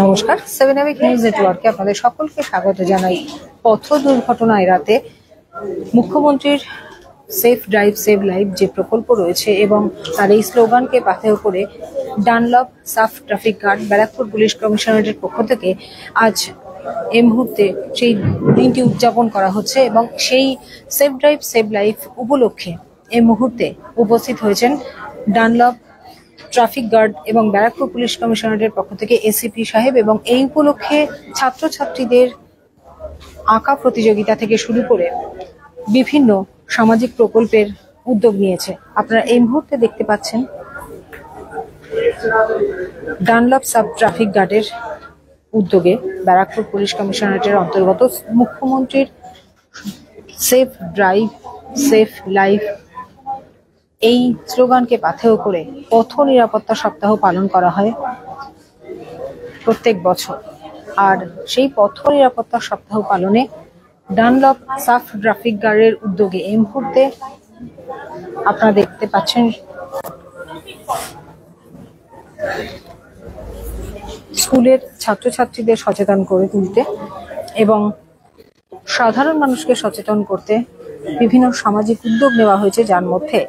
নমস্কার, 7 hour news নেটওয়ার্কে আপনাদের সকলকে স্বাগত জানাই। পথ দুর্ঘটনা এড়াতে মুখ্যমন্ত্রীর সেফ ড্রাইভ সেভ লাইফ যে প্রকল্প রয়েছে এবং তার এই স্লোগানকে পাথেয় করে ডানলপ সাফ ট্রাফিক গার্ড ব্যারাকপুর পুলিশ কমিশনারেটের পক্ষ থেকে আজ এই মুহূর্তে সেই দিনটি উদযাপন করা হচ্ছে এবং সেই সেফ ড্রাইভ সেভ লাইফ উপলক্ষে এই মুহূর্তে উপস্থিত হয়েছেন ডানলপ ট্রাফিক গার্ড এবং ব্যারাকপুর পুলিশ কমিশনারেটের পক্ষ থেকে এসিপি সাহেব এবং এই উপলক্ষে ছাত্রছাত্রীদের আঁকা প্রতিযোগিতা থেকে শুরু করে বিভিন্ন সামাজিক প্রকল্পের উদ্যোগ নিয়েছে। আপনারা এই মুহূর্তে দেখতে পাচ্ছেন ডানলপ সাব ট্রাফিক গার্ডের উদ্যোগে ব্যারাকপুর পুলিশ কমিশনারেটের অন্তর্গত মুখ্যমন্ত্রীর সেফ ড্রাইভ সেফ লাইফ এই স্লোগানকে পাথেয় করে পথ নিরাপত্তা সপ্তাহ পালন করা হয় প্রত্যেক বছর। আর সেই পথ নিরাপত্তা সপ্তাহ পালনে ডানলপ সাফ ট্রাফিক গার্ডের উদ্যোগে এই মুহূর্তে আপনারা দেখতে পাচ্ছেন স্কুলের ছাত্রছাত্রীদের সচেতন করে তুলতে এবং সাধারণ মানুষকে সচেতন করতে বিভিন্ন সামাজিক উদ্যোগ নেওয়া হয়েছে, যার মধ্যে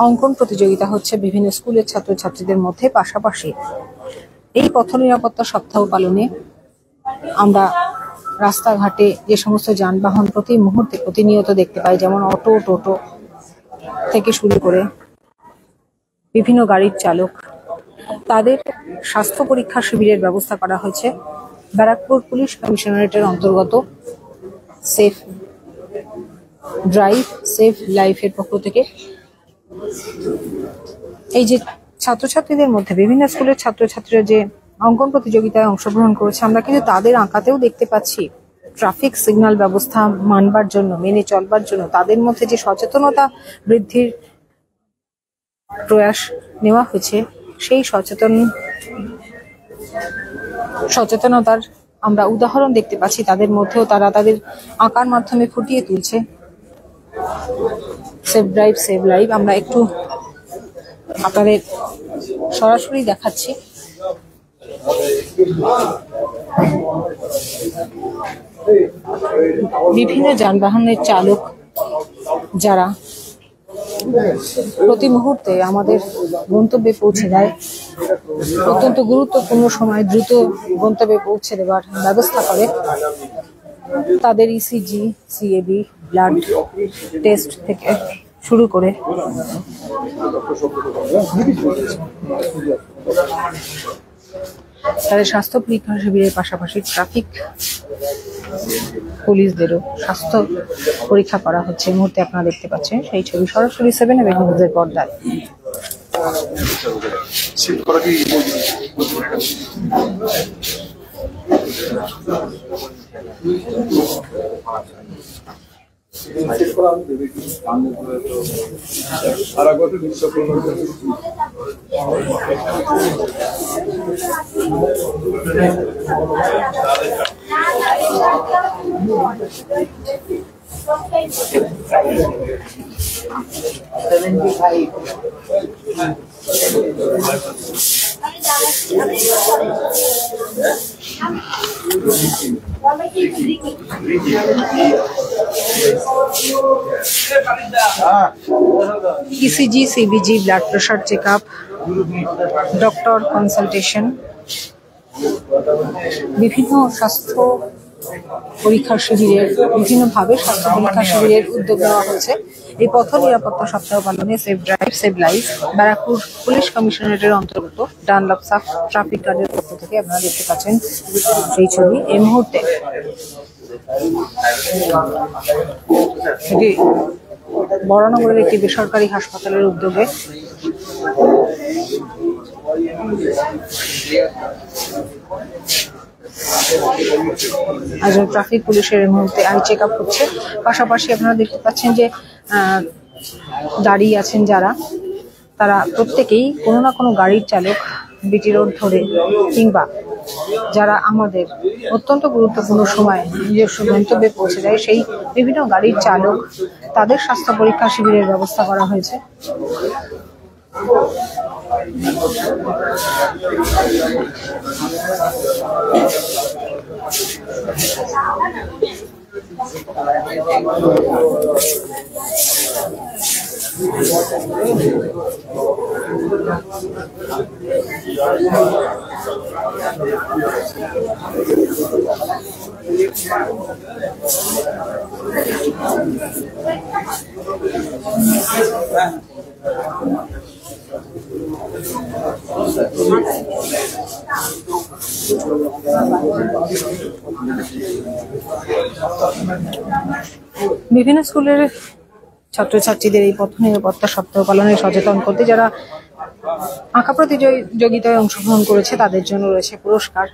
অঙ্কন প্রতিযোগিতা হচ্ছে বিভিন্ন স্কুলের ছাত্রছাত্রীদের মধ্যে। পাশাপাশি এই পথ নিরাপত্তা সপ্তাহ পালনে আমরা রাস্তাঘাটে যে সমস্ত যানবাহন প্রতি মুহূর্তে প্রতিনিয়ত দেখতে পাই, যেমন অটো, টোটো থেকে শুরু করে বিভিন্ন গাড়ির চালক, তাদের স্বাস্থ্য পরীক্ষা শিবিরের ব্যবস্থা করা হয়েছে ব্যারাকপুর পুলিশ কমিশনারেটের অন্তর্গত সেফ ড্রাইভ সেভ লাইফের পক্ষ থেকে। এই যে ছাত্রছাত্রীদের মধ্যে বিভিন্ন স্কুলের ছাত্রছাত্রীরা যে অঙ্কন প্রতিযোগিতায় অংশগ্রহণ করেছে, আমরা কিন্তু তাদের আঁকাতেও দেখতে পাচ্ছি ট্রাফিক সিগন্যাল ব্যবস্থা মানবার জন্য, মেনে চলবার জন্য তাদের মধ্যে যে সচেতনতা বৃদ্ধির প্রয়াস নেওয়া হয়েছে, সেই সচেতনতার আমরা উদাহরণ দেখতে পাচ্ছি তাদের মধ্যেও। তারা তাদের আঁকার মাধ্যমে ফুটিয়ে তুলছে সেফ ড্রাইভ সেভ লাইফ। আমরা একটু আপনাদের সরাসরি দেখাচ্ছি। বিভিন্ন যানবাহনের চালক যারা প্রতি মুহূর্তে আমাদের গন্তব্যে পৌঁছে দেয়, অত্যন্ত গুরুত্বপূর্ণ সময় দ্রুত গন্তব্যে পৌঁছে দেওয়ার ব্যবস্থা করে, তাদের ইসিজি, সিএবি, ব্লাড টেস্ট থেকে শুরু করে তাদের স্বাস্থ্য পরীক্ষা শিবিরের পাশাপাশি ট্রাফিক পুলিশদেরও স্বাস্থ্য পরীক্ষা করা হচ্ছে। এই মুহূর্তে আপনারা দেখতে পাচ্ছেন সেই ছবি সরাসরি 7 আওয়ার নিউজের পর্দায়। ECG, CBG, blood pressure check up, doctor consultation, বিভিন্ন স্বাস্থ্য পরীক্ষার শিবিরের বিভিন্নভাবে স্বাস্থ্য পরীক্ষা শিবিরের উদ্যোগ নেওয়া হয়েছে এই পথ নিরাপত্তা সপ্তাহ পালনে safe drive save life Barrackpore police কমিশনারেটের অন্তর্গত ডানলপ সাফ ট্রাফিক গার্ডের পক্ষ থেকে। আপনারা দেখতে পাচ্ছেন সেই ছবি এই মুহূর্তে। এটি বরানগরের একটি বেসরকারি হাসপাতালের উদ্যোগে একজন ট্রাফিক পুলিশের এই মুহূর্তে আই চেক আপ হচ্ছে। পাশাপাশি আপনারা দেখতে পাচ্ছেন যে দাঁড়িয়ে আছেন যারা, তারা প্রত্যেকেই কোনো না কোনো গাড়ির চালক, বিটি রোড ধরে কিংবা যারা আমাদের অত্যন্ত গুরুত্বপূর্ণ সময় নিজস্ব গন্তব্যে পৌঁছে যায়, সেই বিভিন্ন গাড়ির চালক, তাদের স্বাস্থ্য পরীক্ষা শিবিরের ব্যবস্থা করা হয়েছে। বিভিন্ন স্কুলের ছাত্রছাত্রীদের এই পথ নিরাপত্তা সপ্তাহ পালনে সচেতন করতে যারা আঁকা প্রতিযোগিতায় অংশগ্রহণ করেছে তাদের জন্য রয়েছে পুরস্কার।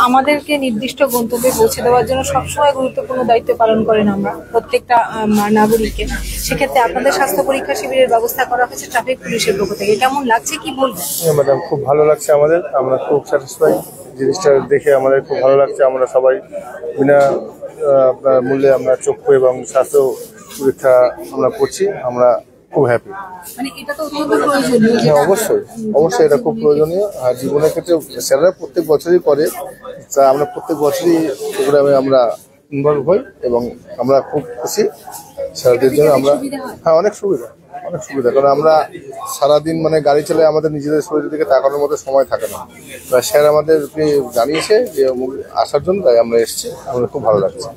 আমাদেরকে নির্দিষ্ট গন্তব্যে পৌঁছে দেওয়ার জন্য সবসময় গুরুত্বপূর্ণ দায়িত্ব পালন করেন আমরা প্রত্যেকটা নাগরিককে। সেক্ষেত্রে আপনাদের স্বাস্থ্য পরীক্ষা শিবিরের ব্যবস্থা করা হয়েছে ট্রাফিক পুলিশের পক্ষ থেকে, কেমন লাগছে কি বলবেন? ম্যাডাম, খুব ভালো লাগছে আমাদের, আমরা খুব স্যাটিসফাই, জিনিসটা দেখে আমাদের খুব ভালো লাগছে। আমরা সবাই বিনা আপনার মূল্যে আমরা চক্ষু এবং স্বাস্থ্য পরীক্ষা আমরা করছি, আমরা খুব হ্যাপি। অবশ্যই অবশ্যই এটা খুব প্রয়োজনীয়। আর জীবনের ক্ষেত্রে স্যারেরা প্রত্যেক বছরই করে, তা আমরা প্রত্যেক বছরই প্রোগ্রামে আমরা ইনভলভ হই এবং আমরা খুব খুশি স্যারদের জন্য। আমরা হ্যাঁ, অনেক সুবিধা, কারণ আমরা সারাদিন মানে গাড়ি চালাই, আমাদের নিজেদের শরীরের দিকে তাকানোর মতো সময় থাকে না। স্যার আমাদেরকে জানিয়েছে যে আসার জন্য, তাই আমরা এসেছি, আমাদের খুব ভালো লাগছে।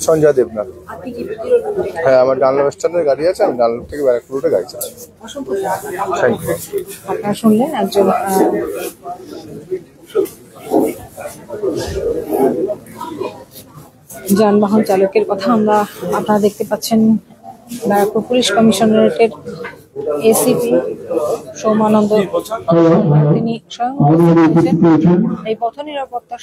সঞ্জয় দেবনাথ। হ্যাঁ, আমার ডানলপ স্ট্যান্ডের গাড়ি আছে, আমি ডানলপ থেকে ব্যারাকপুর রোডে গাড়ি চালাই। Thank you. আপনারা শুনলেন একজন যানবাহন চালকের কথা। আপনারা দেখতে পাচ্ছেন ব্যারাকপুর পুলিশ কমিশনারেটের এসিপি সৌমানন্দ, তিনি স্বয়ং এই পথ নিরাপত্তা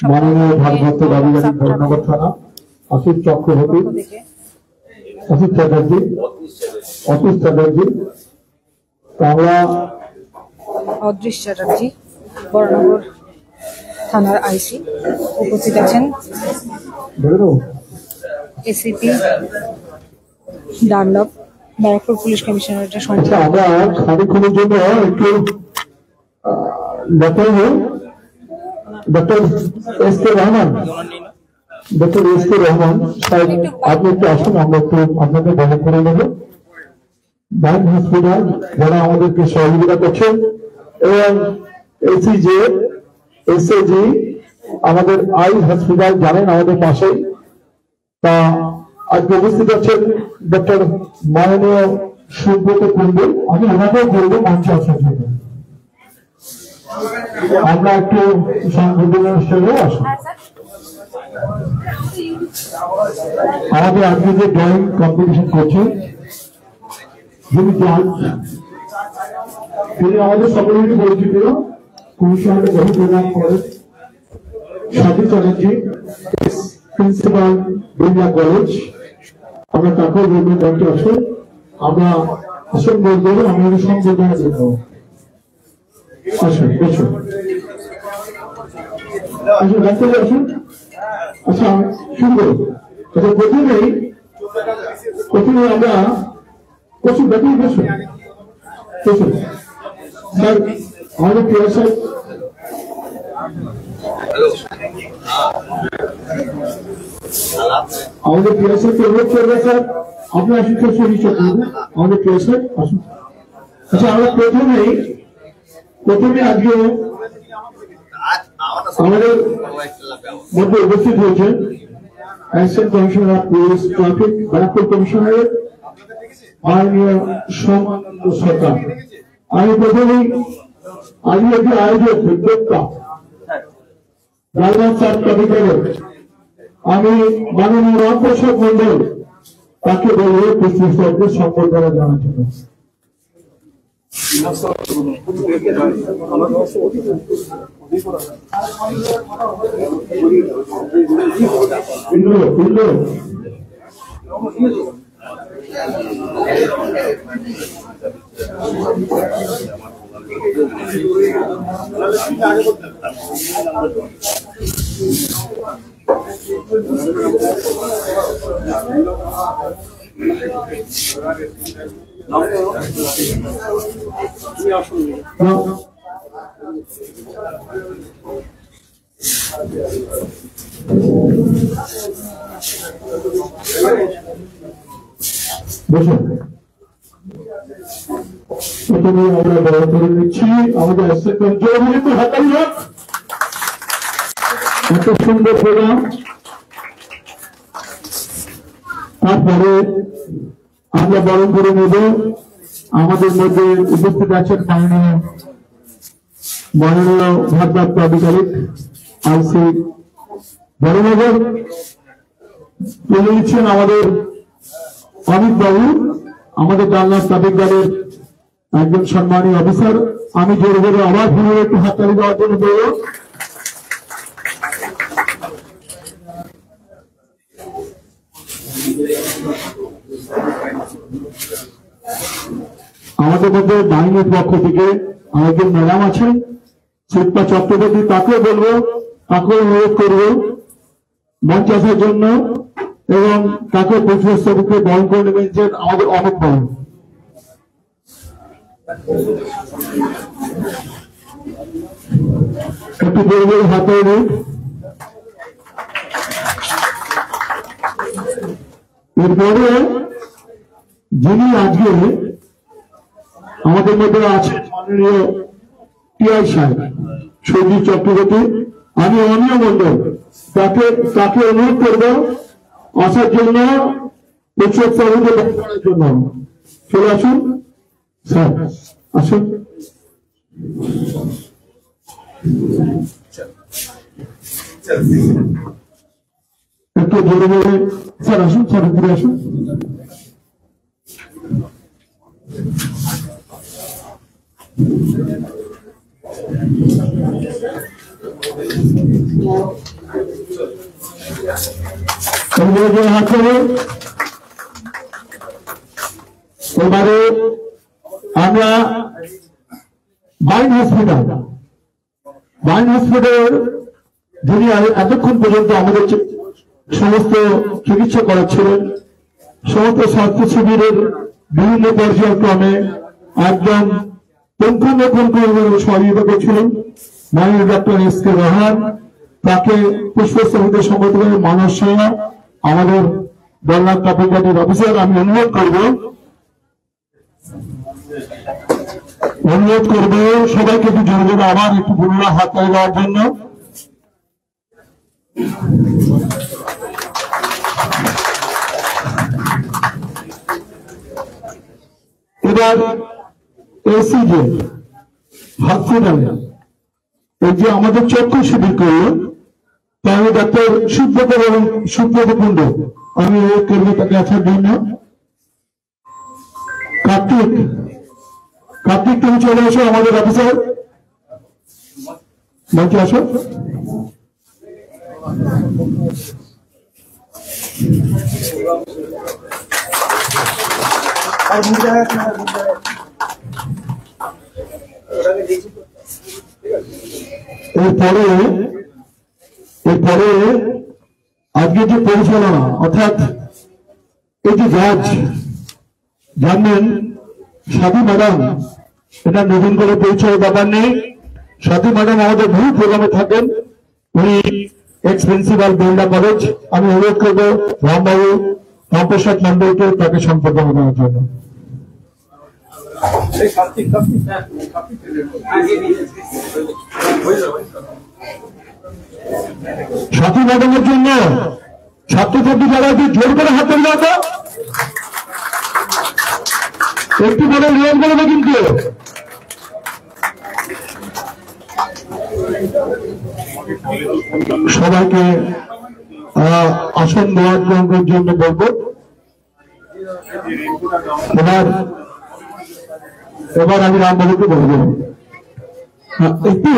অদৃশ চ্যাটার্জি বরানগর থানার আইসি উপস্থিত আছেন, এসিপি ডানলপ ব্যারাকপুর পুলিশ কমিশনারেটের আপনি একটু আসুন, আমরা একটু আপনাদের বহন করে নেব। ব্যাংক হসপিটাল যারা আমাদেরকে সহযোগিতা করছেন এবং এসিজে এসএজি আমাদের আই হসপিটাল জানেন আমাদের পাশে। তা আজকে উপস্থিত আছেন ডক্টর মাননীয় সুব্রত কুণ্ডু, আমি ওনাকেও বলবো মঞ্চে আসার জন্য। আমরা একটু সংশোধনের অনুষ্ঠানে আসুন। আমাদের আজকে যে ড্রয়িং কম্পিটিশন করছে, যিনি জাজ, তিনি আমাদের সকলেরই পরিচিত, কমিশনারের বহু প্রদান করেন সাধু চ্যাটার্জি, প্রিন্সিপাল বিড়লা কলেজ। আমরা তাকেও বলবেন মঞ্চে আসুন। আমরা আসন বলবো, আমাদের সংশোধনের জন্য আসুন, বসুন, আসুন, ডাক্তার আসুন। আচ্ছা, শুরু করুন। আচ্ছা, প্রথমে আমরা বসুন, ব্যাপারে বসুন, বসুন স্যার। আমাদের প্রিয় স্যার, আমাদের প্রিয় স্যারকে অনুরোধ করবে স্যার আপনারা শিক্ষক সমিতি আমাদের পেয়েছে আসুন। আচ্ছা, আমরা প্রথমে আজকে আমাদের মধ্যে উপস্থিত হয়েছেন assistant commissioner of police traffic Barrackpore কমিশনারের মাননীয় সৌমানন্দ সরকার। আমি প্রথমেই আজকে একটি আয়োজক উদ্যোক্তা রাজনাথ সার কবিতারের আমি মাননীয় রামপ্রসাদ মন্ডল তাকে বলবো পুষ্পস্তবকে সম্বর্ধনা জানার জন্য। প্রথমে আমরা বড় করে নিচ্ছি আমাদের এত সুন্দর প্রোগ্রাম। তারপরে আমরা বরণ করে নেব আমাদের মধ্যে উপস্থিত আছেন মাননীয় ভারপ্রাপ্ত আধিকারিক আইসি বড়নগর, তুলে নিচ্ছেন আমাদের অমিত বাবু, আমাদের ডালনা ট্রাফিক গার্ডের একজন সম্মানীয় অফিসার। আমি জোরে জোরে আবার ফিরে একটু হাততালি দেওয়ার জন্য বলব। আমাদের মধ্যে ডাইনের পক্ষ থেকে আরেকজন ম্যাডাম আছেন শিল্পা চট্টোপাধ্যায়, তাকে বলবো, তাকে অনুরোধ করবো মঞ্চ আসার জন্য, এবং তাকে পুষ্পস্তবকে বহন করে নেবেন যে আমাদের অমিত বাবু। একটু বলবো হাতে এরপরে যিনি আজকে আমাদের মধ্যে আছেন মাননীয় টিআই সাহেব সৌজি চক্রবর্তী, আমি অনিয় মন্ডল, তাকে অনুরোধ করবো আসার জন্য, পুষ্পস্তবকে বহন করার জন্য। চলে আসুন স্যার, আসুন। একটু জোরে জোরে স্যার আসুন, স্যার ঘুরে আসুন। এবারে আমরা বাইন হসপিটাল যিনি এতক্ষণ পর্যন্ত আমাদের সমস্ত চিকিৎসা করাচ্ছিলেন, সমস্ত স্বাস্থ্য শিবিরের বিভিন্ন পর্যায়ক্রমে একদম পুঙ্খানুপুঙ্খভাবে সহযোগিতা করছিলেন মাননীয় ডক্টর এস.কে. রহমান, তাকে পুষ্পস্তবকে সম্বোধন করে মানস সেনা আমাদের ডালনা ট্রাফিক গার্ডের অফিসার। আমি অনুরোধ করবো সবাইকে একটু জোরে জোরে আবার একটু পুনরায় হাত তালি দেওয়ার জন্য। এবার এসিজে হসপিটালে এই যে আমাদের চক্ষু শিবির করলো, তাই ডাক্তার সুব্রত এবং সুব্রত কুণ্ড, আমি অনুরোধ করবো তাকে আসার জন্য। কার্তিক তুমি চলে আসো, আমাদের অফিসার মঞ্চে আসো। এরপরে আজকে যে পরিচালনা, অর্থাৎ এই যে জাজ জানবেন সাধু ম্যাডাম, এটা নতুন করে পরিচয় ব্যাপার নেই। সাধু ম্যাডাম আমাদের বহু প্রোগ্রামে থাকেন, উনি এক্স প্রিন্সিপাল বেলডা কলেজ। আমি অনুরোধ করবো রামবাবু কম্পোসার মন্ডলকে তাকে সম্পাদনা দেওয়ার জন্য। সাথী মডেলের জন্য ছাত্রছাত্রী যারা জোর করে হাত তুলে দাও, একটু মডেল রিয়াল করবে কিন্তু। সবাইকে আসন দেওয়ার জন্য বলবো। এবার আমি রামবাবুকে বলবো একটু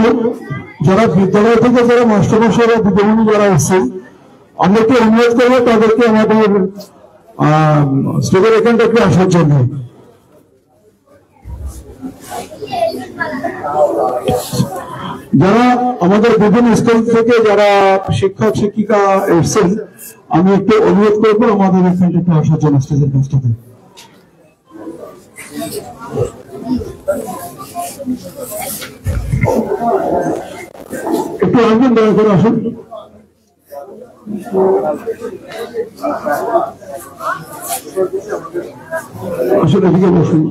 যারা বিদ্যালয় থেকে যারা মাস্টারমশাইরা দিদিমণি যারা এসছেন, আমাদেরকে অনুরোধ করবো তাদেরকে আমাদের স্টেজের এখানটা একটু আসার জন্য। যারা আমাদের বিভিন্ন স্কুল থেকে যারা শিক্ষক শিক্ষিকা এসছেন, আমি একটু অনুরোধ করবো আমাদের এখানটা একটু আসার জন্য স্টেজের কাছটাতে। একটু আসবেন, দয়া করে আসুন। আসলে এদিকে বসুন।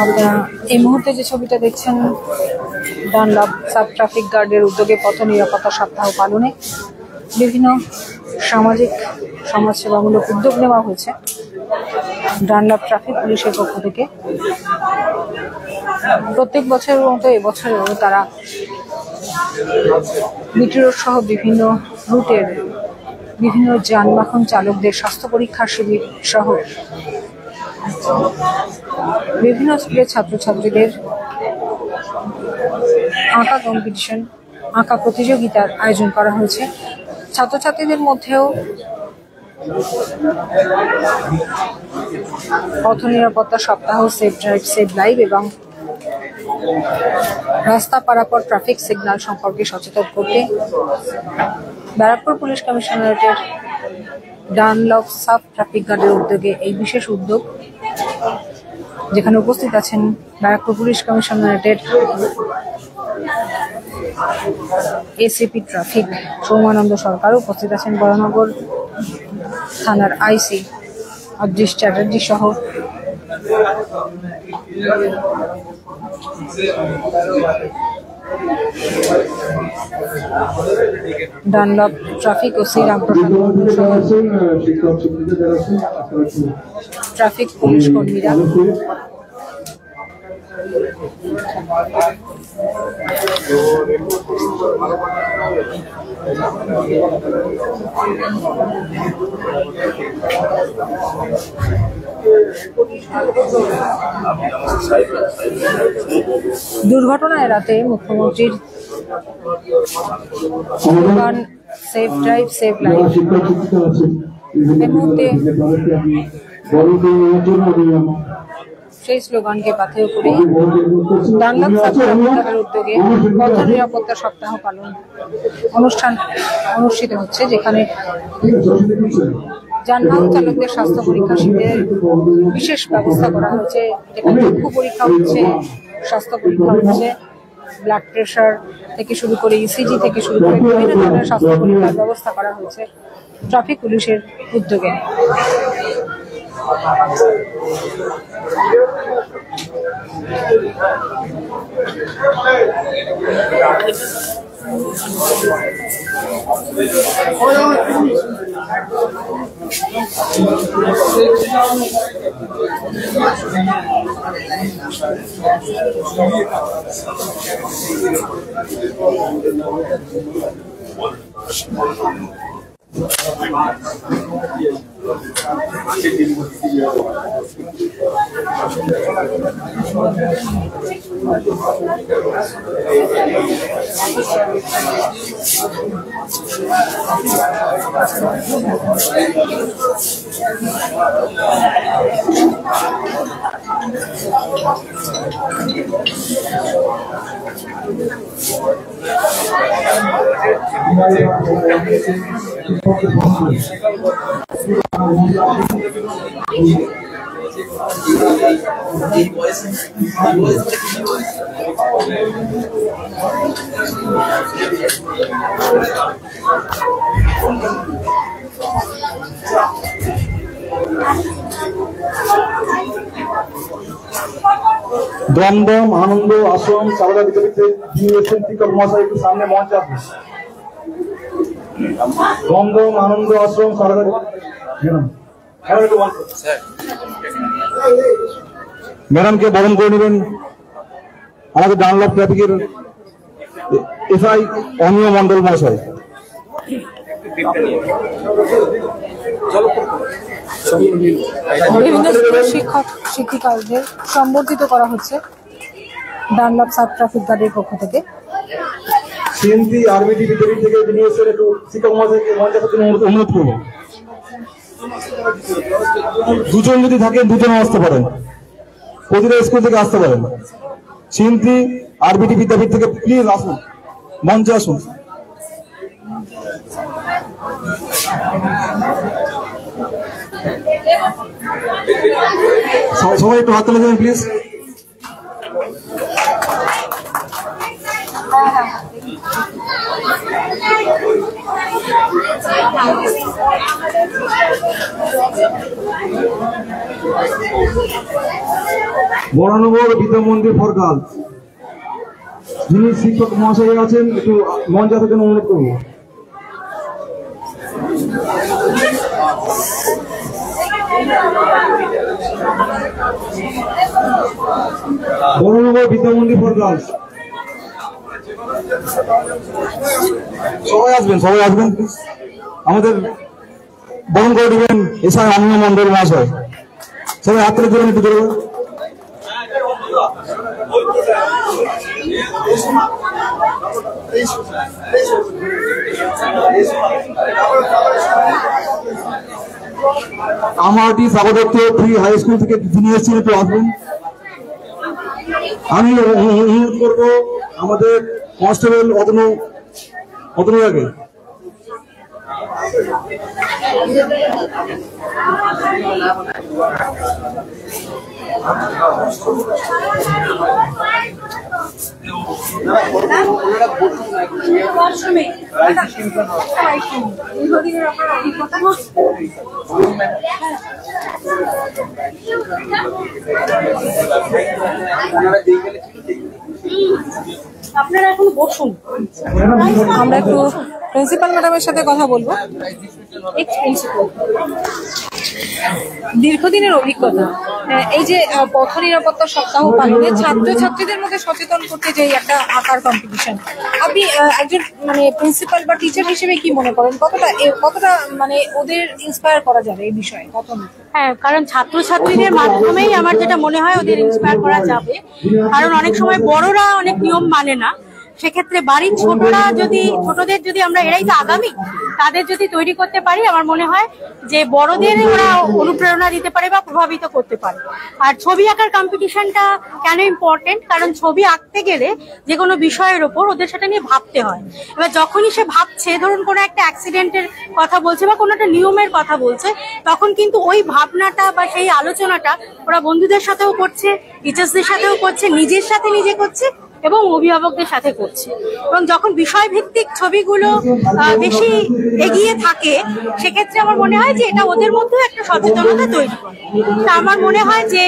আপনারা এই মুহূর্তে যে ছবিটা দেখছেন, ডানলপ সাব ট্রাফিক গার্ডের উদ্যোগে পথ নিরাপত্তা সপ্তাহ পালনে বিভিন্ন সামাজিক সমাজসেবামূলক উদ্যোগ নেওয়া হয়েছে ডানলপ ট্রাফিক পুলিশের পক্ষ থেকে। প্রত্যেক বছরের মতো এবছরেও তারা মিটি রোড সহ বিভিন্ন রুটের বিভিন্ন যানবাহন চালকদের স্বাস্থ্য পরীক্ষার শিবির সহ বিভিন্ন স্কুলের ছাত্রছাত্রীদের আঁকা কম্পিটিশন, আঁকা প্রতিযোগিতার আয়োজন করা হয়েছে। ছাত্রছাত্রীদের মধ্যেও পথ নিরাপত্তা সপ্তাহ, সেফ ড্রাইভ সেভ লাইভ এবং রাস্তা পারাপার ট্রাফিক সিগন্যাল সম্পর্কে সচেতন করতে ব্যারাকপুর পুলিশ কমিশনারেটের ডানলপ সাব ট্রাফিক গার্ডের উদ্যোগে এই বিশেষ উদ্যোগ, যেখানে উপস্থিত আছেন ব্যারাকপুর পুলিশ কমিশনারেটের এসিপি ট্রাফিক সৌমানন্দ সরকার, উপস্থিত আছেন বরানগর থানার আইসি অদৃশ চ্যাটার্জি সহ ডানলপ ট্রাফিক ও শ্রীরামপ্রসাদ ট্রাফিক পুলিশ কর্মীরা। দুর্ঘটনা এড়াতে মুখ্যমন্ত্রীর slogan safe drive save life, এর মধ্যে সেই স্লোগানকে পাথেয় করে ডানলপ সাব ট্রাফিক গার্ডের উদ্যোগে পথ নিরাপত্তা সপ্তাহ পালন অনুষ্ঠান অনুষ্ঠিত হচ্ছে, যেখানে যানবাহন চালকদের স্বাস্থ্য পরীক্ষা শিবিরের বিশেষ ব্যবস্থা করা হয়েছে, যেখানে চক্ষু পরীক্ষা হচ্ছে, স্বাস্থ্য পরীক্ষা হচ্ছে, ব্লাড প্রেশার থেকে শুরু করে ইসিজি থেকে শুরু করে বিভিন্ন ধরনের স্বাস্থ্য পরীক্ষার ব্যবস্থা করা হয়েছে ট্রাফিক পুলিশের উদ্যোগে। দমদম আনন্দ আশ্রম সারদা বিদ্যাপীঠের শিক্ষক মহাশয় একটু সামনে মঞ্চে আসবে। দমদম আনন্দ আশ্রম সারদা ম্যাডামকে বরণ করে নেবেন আমাদের ডানলপ ট্রাফিকের এসআই অনিয় মন্ডল মহাশয়। বিভিন্ন শিক্ষক শিক্ষিকাদের সম্বর্ধিত করা হচ্ছে ডানলপ সাব ট্রাফিক গার্ডের পক্ষ থেকে। সিএনসি আরবিটি বিদ্যাপীঠ থেকে বিনিয়োগের একটু শিক্ষক মহাশয়কে মঞ্চে আসার জন্য অনুরোধ করবো। দুজন যদি থাকেন দুজন আসতে পারেন, প্রতিটা স্কুল থেকে আসতে পারেন। সিএনসি আরবিটি বিদ্যাপীঠ থেকে প্লিজ আসুন, মঞ্চে আসুন। সবাই একটু হাত তুলে দেবেন প্লিজ। বরানগর বিদ্যা মন্দির ফর গার্লস যিনি শিক্ষক মহাশয় আছেন একটু মঞ্চে আসার জন্য অনুরোধ করবো। বরানগর বিদ্যা মন্দির ফর গার্লস সবাই আসবেন, সবাই আসবেন। আমাদের বরণ করে দিবেন এসআই অনিয় মন্ডল মহাশয়। সবাই হাত তুলে দেবেন একটু জোরে। আমারটি স্বাগত প্রি হাই স্কুল থেকে যিনি এসেছেন একটু আসবেন। আমি অনুরোধ করবো আমাদের কনস্টেবল অতনুরাকে। আপনারা এখন বসুন, আমরা একটু প্রিন্সিপাল ম্যাডামের সাথে কথা বলবো। দীর্ঘদিনের অভিজ্ঞতা, এই যে পথ নিরাপত্তা সপ্তাহ পালনে ছাত্রছাত্রীদের মধ্যে সচেতন করতে যে একটা আঁকার কম্পিটিশন, আপনি একজন মানে প্রিন্সিপাল বা টিচার হিসেবে কি মনে করেন কতটা মানে ওদের ইন্সপায়ার করা যাবে এই বিষয়ে? হ্যাঁ, কারণ ছাত্রছাত্রীদের মাধ্যমেই আমার যেটা মনে হয় ওদের ইন্সপায়ার করা যাবে। কারণ অনেক সময় বড়রা অনেক নিয়ম মানে না, সেক্ষেত্রে বাড়ির ছোটদের যদি আমরা এরাই তো আগামী, তাদের যদি তৈরি করতে পারি আমার মনে হয় যে বড়দের ওরা অনুপ্রেরণা দিতে পারে বা প্রভাবিত করতে পারে। আর ছবি আঁকার কম্পিটিশনটা কেন ইম্পর্টেন্ট, কারণ ছবি আঁকতে গেলে যে কোনো বিষয়ের ওপর ওদের সেটা নিয়ে ভাবতে হয়। এবার যখনই সে ভাবছে, ধরুন কোনো একটা অ্যাক্সিডেন্টের কথা বলছে বা কোনো একটা নিয়মের কথা বলছে, তখন কিন্তু ওই ভাবনাটা বা সেই আলোচনাটা ওরা বন্ধুদের সাথেও করছে, টিচার্সদের সাথেও করছে, নিজের সাথে নিজে করছে এবং অভিভাবকদের সাথে করছে। এবং যখন বিষয়ভিত্তিক ছবিগুলো বেশি এগিয়ে থাকে, সেক্ষেত্রে আমার মনে হয় যে এটা ওদের মধ্যেও একটা সচেতনতা তৈরি করে। তা আমার মনে হয় যে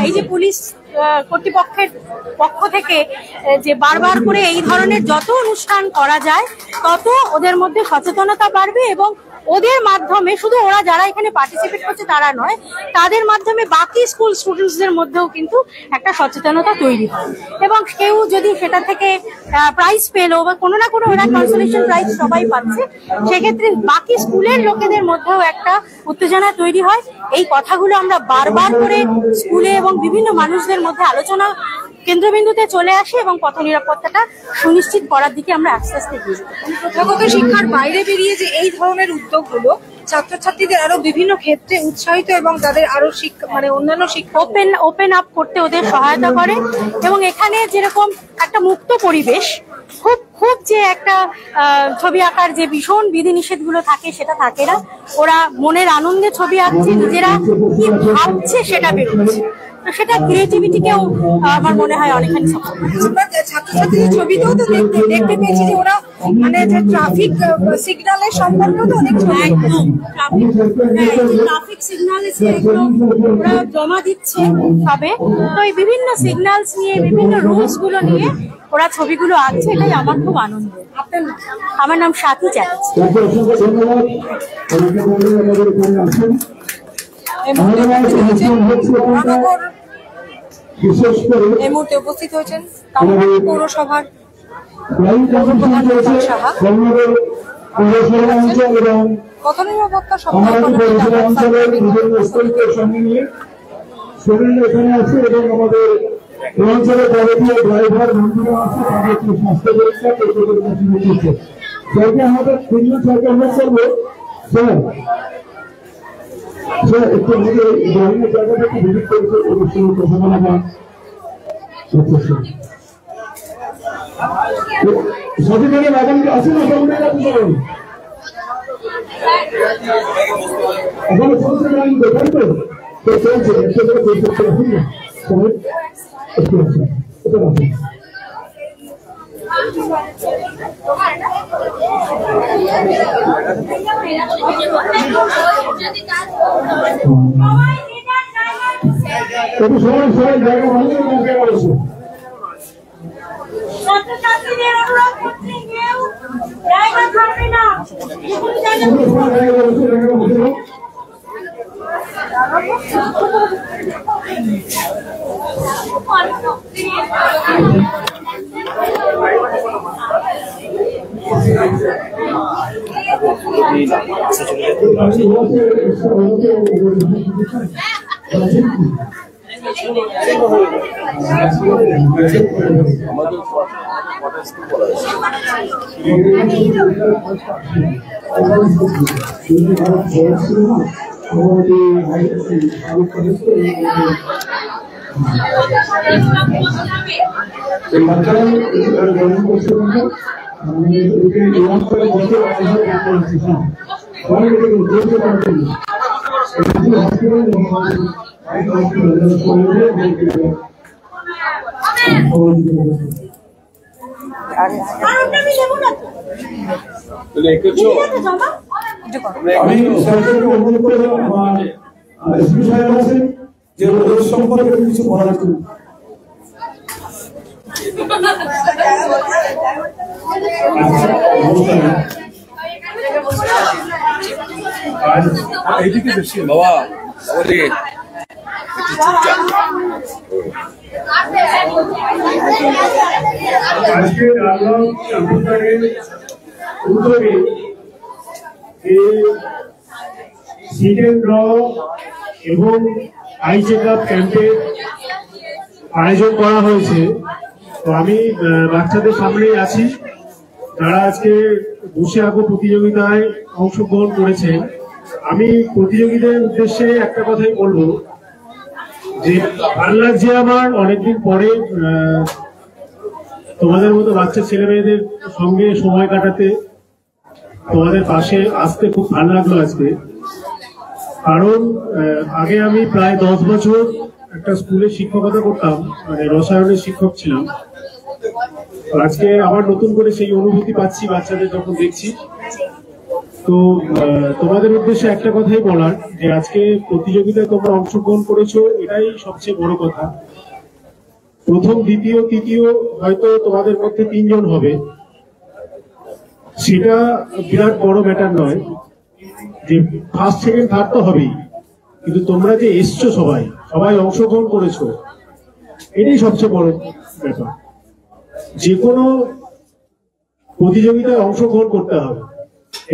এই যে পুলিশ কর্তৃপক্ষের পক্ষ থেকে যে বারবার করে এই ধরনের যত অনুষ্ঠান করা যায় তত ওদের মধ্যে সচেতনতা বাড়বে এবং ওদের মাধ্যমে শুধু ওরা যারা এখানে পার্টিসিপেট করছে তারা নয়, তাদের মাধ্যমে বাকি স্কুল স্টুডেন্টসদের মধ্যেও কিন্তু একটা সচেতনতা তৈরি হয়। এবং কেউ যদি সেটা থেকে প্রাইজ পেলো বা কোনো না কোনো ওরা কনসোলেশন প্রাইজ সবাই পাচ্ছে, সেক্ষেত্রে বাকি স্কুলের লোকেদের মধ্যেও একটা উত্তেজনা তৈরি হয়। এই কথাগুলো আমরা বারবার করে স্কুলে এবং বিভিন্ন মানুষদের মধ্যে আলোচনা কেন্দ্রবিন্দুতে চলে আসে এবং পথ নিরাপত্তাটা সুনিশ্চিত করার দিকে আমরা আস্তে আস্তে এগিয়ে যাই। প্রথাগত শিক্ষার বাইরে বেরিয়ে যে এই ধরনের উদ্যোগগুলো ছাত্রছাত্রীদের আরো বিভিন্ন ক্ষেত্রে উৎসাহিত এবং তাদের আরো শিক্ষা মানে অন্যান্য শিক্ষা ওপেন আপ করতে ওদের সহায়তা করে। এবং এখানে যেরকম একটা মুক্ত পরিবেশ, খুব যে একটা ছবি আঁকার যে ভীষণ বিধিনিষেধ গুলো থাকে সেটা থাকে না। ওরা মনের আনন্দে ছবি আঁকছে, নিজেরা কি ভাবছে সেটা বেরোচ্ছে। তো সেটা ক্রিয়েটিভিটিকেও আমার মনে হয় অনেকখানি সাপোর্ট করে। ছাত্রছাত্রীদের ছবিতেও তো দেখতে পেয়েছি যে ওরা মানে যে ট্রাফিক সিগন্যালের সম্পর্কেও তো অনেক ট্রাফিক সিগন্যাল ওরা জমা দিচ্ছে সবে। তো এই বিভিন্ন সিগন্যালস নিয়ে, বিভিন্ন রুলস গুলো নিয়ে ওরা ছবিগুলো আঁকছে, এটাই আমার খুব আনন্দ। আমার নাম সাথী চ্যাটার্জি। এই মুহূর্তে উপস্থিত হয়েছেন পৌরসভার পথ নিরাপত্তা ড্রাইভার বন্ধুরা আছে, তাদের স্বাস্থ্য পরীক্ষা আমাদের তিনজন সরকার করবো। একটু আমাদের গ্রামীণ জায়গা থেকে ভিজিট করেছে অনুষ্ঠানের প্রশাসনা সচেতনের বাগানকে আসে না এখন চলছে গান দেখান তো চলছে একটা করে একটু আছে এটা আছে। সবাই জায়গা ভালো জায়গা আছে। আমি সরকারকে অনুরোধ করব আমার এসপি সাহেব আছেন যে ওদের সম্পর্কে কিছু বলার জন্য। এইদিকে বেশি বাবা আজকে উদ্যোগে সিট এন্ড ড্র এবং আই চেক আপ ক্যাম্পের আয়োজন করা হয়েছে। তো আমি বাচ্চাদের সামনেই আছি যারা আজকে বসে আঁকো প্রতিযোগিতায় অংশগ্রহণ করেছেন। আমি প্রতিযোগীদের উদ্দেশ্যে একটা কথাই বলবো যে ভালো লাগছে আমার অনেকদিন পরে তোমাদের মতো বাচ্চা ছেলে মেয়েদের সঙ্গে সময় কাটাতে, তোমাদের পাশে আসতে খুব ভালো লাগলো আজকে। কারণ আগে আমি প্রায় 10 বছর একটা স্কুলে শিক্ষকতা করতাম, মানে রসায়নের শিক্ষক ছিলাম। আজকে আবার নতুন করে সেই অনুভূতি পাচ্ছি বাচ্চাদের যখন দেখছি। তো তোমাদের উদ্দেশ্যে একটা কথাই বলার যে আজকে প্রতিযোগিতায় তোমরা অংশগ্রহণ করেছো, এটাই সবচেয়ে বড় কথা। প্রথম, দ্বিতীয়, তৃতীয় হয়তো তোমাদের মধ্যে 3 জন হবে, সেটা বিরাট বড় ম্যাটার নয়। যে ফার্স্ট সেকেন্ড থার্ড তো হবেই, কিন্তু তোমরা যে এসছো সবাই অংশগ্রহণ করেছো, এটাই সবচেয়ে বড় ব্যাপার। যে কোনো প্রতিযোগিতায় অংশগ্রহণ করতে হবে,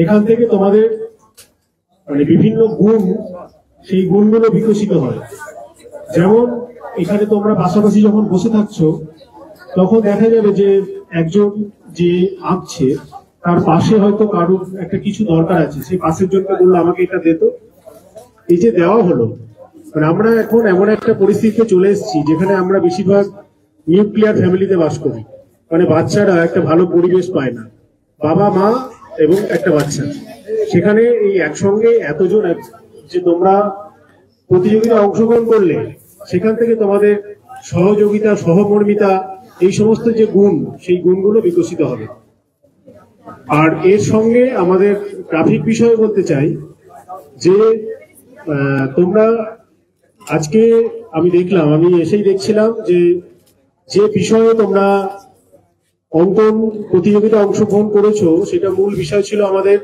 এখান থেকে তোমাদের মানে বিভিন্ন গুণ, সেই গুণগুলো বিকশিত হয়। যেমন এখানে তোমরা পাশাপাশি যখন বসে থাকছো, তখন দেখা যাবে যে একজন যে আঁকছে তার পাশে হয়তো কারোর একটা কিছু দরকার আছে, সেই পাশের জনকে বললো আমাকে এটা দে তো। এই যে দেওয়া হলো, মানে আমরা এখন এমন একটা পরিস্থিতিতে চলে এসেছি যেখানে আমরা বেশিরভাগ নিউক্লিয়ার ফ্যামিলিতে বাস করি। মানে বাচ্চারা একটা ভালো পরিবেশ পায় না, বাবা মা এবং একটা বাচ্চা, সেখানে এই একসঙ্গে এতজন যে তোমরা প্রতিযোগিতায় অংশগ্রহণ করলে, সেখান থেকে তোমাদের সহযোগিতা, সহমর্মিতা, এই সমস্ত যে গুণ, সেই গুণগুলো বিকশিত হবে। আর এর সঙ্গে আমাদের ট্রাফিক বিষয়ে বলতে চাই যে তোমরা আজকে আমি এসেই দেখছিলাম যে বিষয়ে তোমরা অঙ্কন প্রতিযোগিতা অংশগ্রহণ করেছো, সেটা মূল বিষয় ছিল আমাদের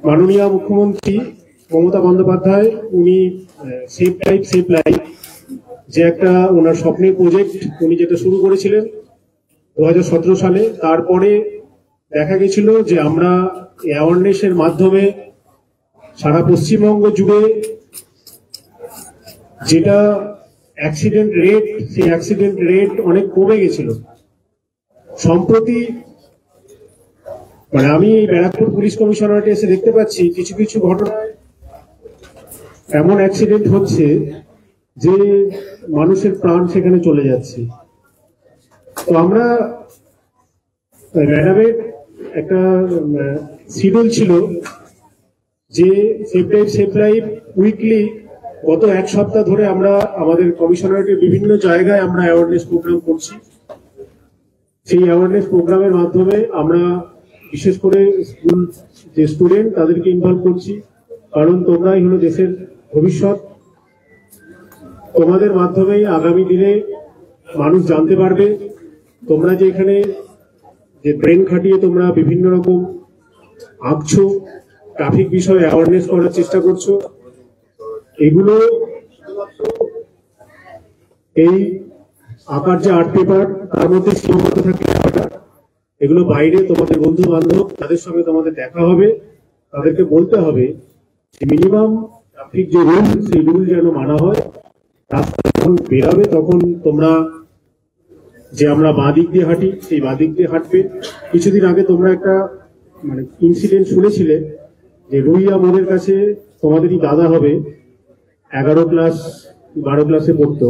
মাননীয় মুখ্যমন্ত্রী মমতা বন্দ্যোপাধ্যায়। উনি সেভ টাইপ সেভ লাইফ যে একটা ওনার স্বপ্নের প্রজেক্ট, উনি যেটা শুরু করেছিলেন 2017 সালে। তারপরে দেখা গেছিল যে আমরা অ্যাওয়ারনেসের মাধ্যমে সারা পশ্চিমবঙ্গ জুড়ে যেটা অ্যাক্সিডেন্ট রেট, সেই অ্যাক্সিডেন্ট রেট অনেক কমে গেছিল। সম্প্রতি মানে আমি ব্যারাকপুর পুলিশ কমিশনারেটে এসে দেখতে পাচ্ছি কিছু কিছু ঘটনায় এমন অ্যাক্সিডেন্ট হচ্ছে যে মানুষের প্রাণ সেখানে চলে যাচ্ছে। তো আমরা ম্যাডামের একটা শিডিউল ছিল যে save life save life weekly, গত এক সপ্তাহ ধরে আমরা আমাদের কমিশনারেটের বিভিন্ন জায়গায় আমরা অ্যাওয়ারনেস প্রোগ্রাম করছি। সেই অ্যাওয়ারনেস প্রোগ্রামের মাধ্যমে আমরা বিশেষ করে স্কুল যে স্টুডেন্ট, তাদেরকে ইনভলভ করছি, কারণ তোমরাই হলো দেশের ভবিষ্যৎ। তোমাদের মাধ্যমেই আগামী দিনে মানুষ জানতে পারবে তোমরা যে এখানে যে ব্রেন খাটিয়ে তোমরা বিভিন্ন রকম আঁকছো, ট্রাফিক বিষয়ে অ্যাওয়ারনেস করার চেষ্টা করছো, এগুলো এই আঁকার যে আর্ট পেপার তার মধ্যে সীমাবদ্ধ থাকলে এগুলো বাইরে তোমাদের বন্ধু বান্ধব, তাদের সঙ্গে তোমাদের দেখা হবে, তাদেরকে বলতে হবে যে মিনিমাম ট্রাফিক যে রুল, সেই রুল যেন মানা হয়। রাস্তা যখন বেরাবে তখন তোমরা যে আমরা বাঁ দিক দিয়ে হাঁটি, সেই বাঁ দিক দিয়ে হাঁটবে। কিছুদিন আগে তোমরা একটা মানে ইনসিডেন্ট শুনেছিলে যে রুইয়া মোড়ের কাছে তোমাদেরই দাদা হবে, 11 ক্লাস 12 ক্লাসে পড়তো,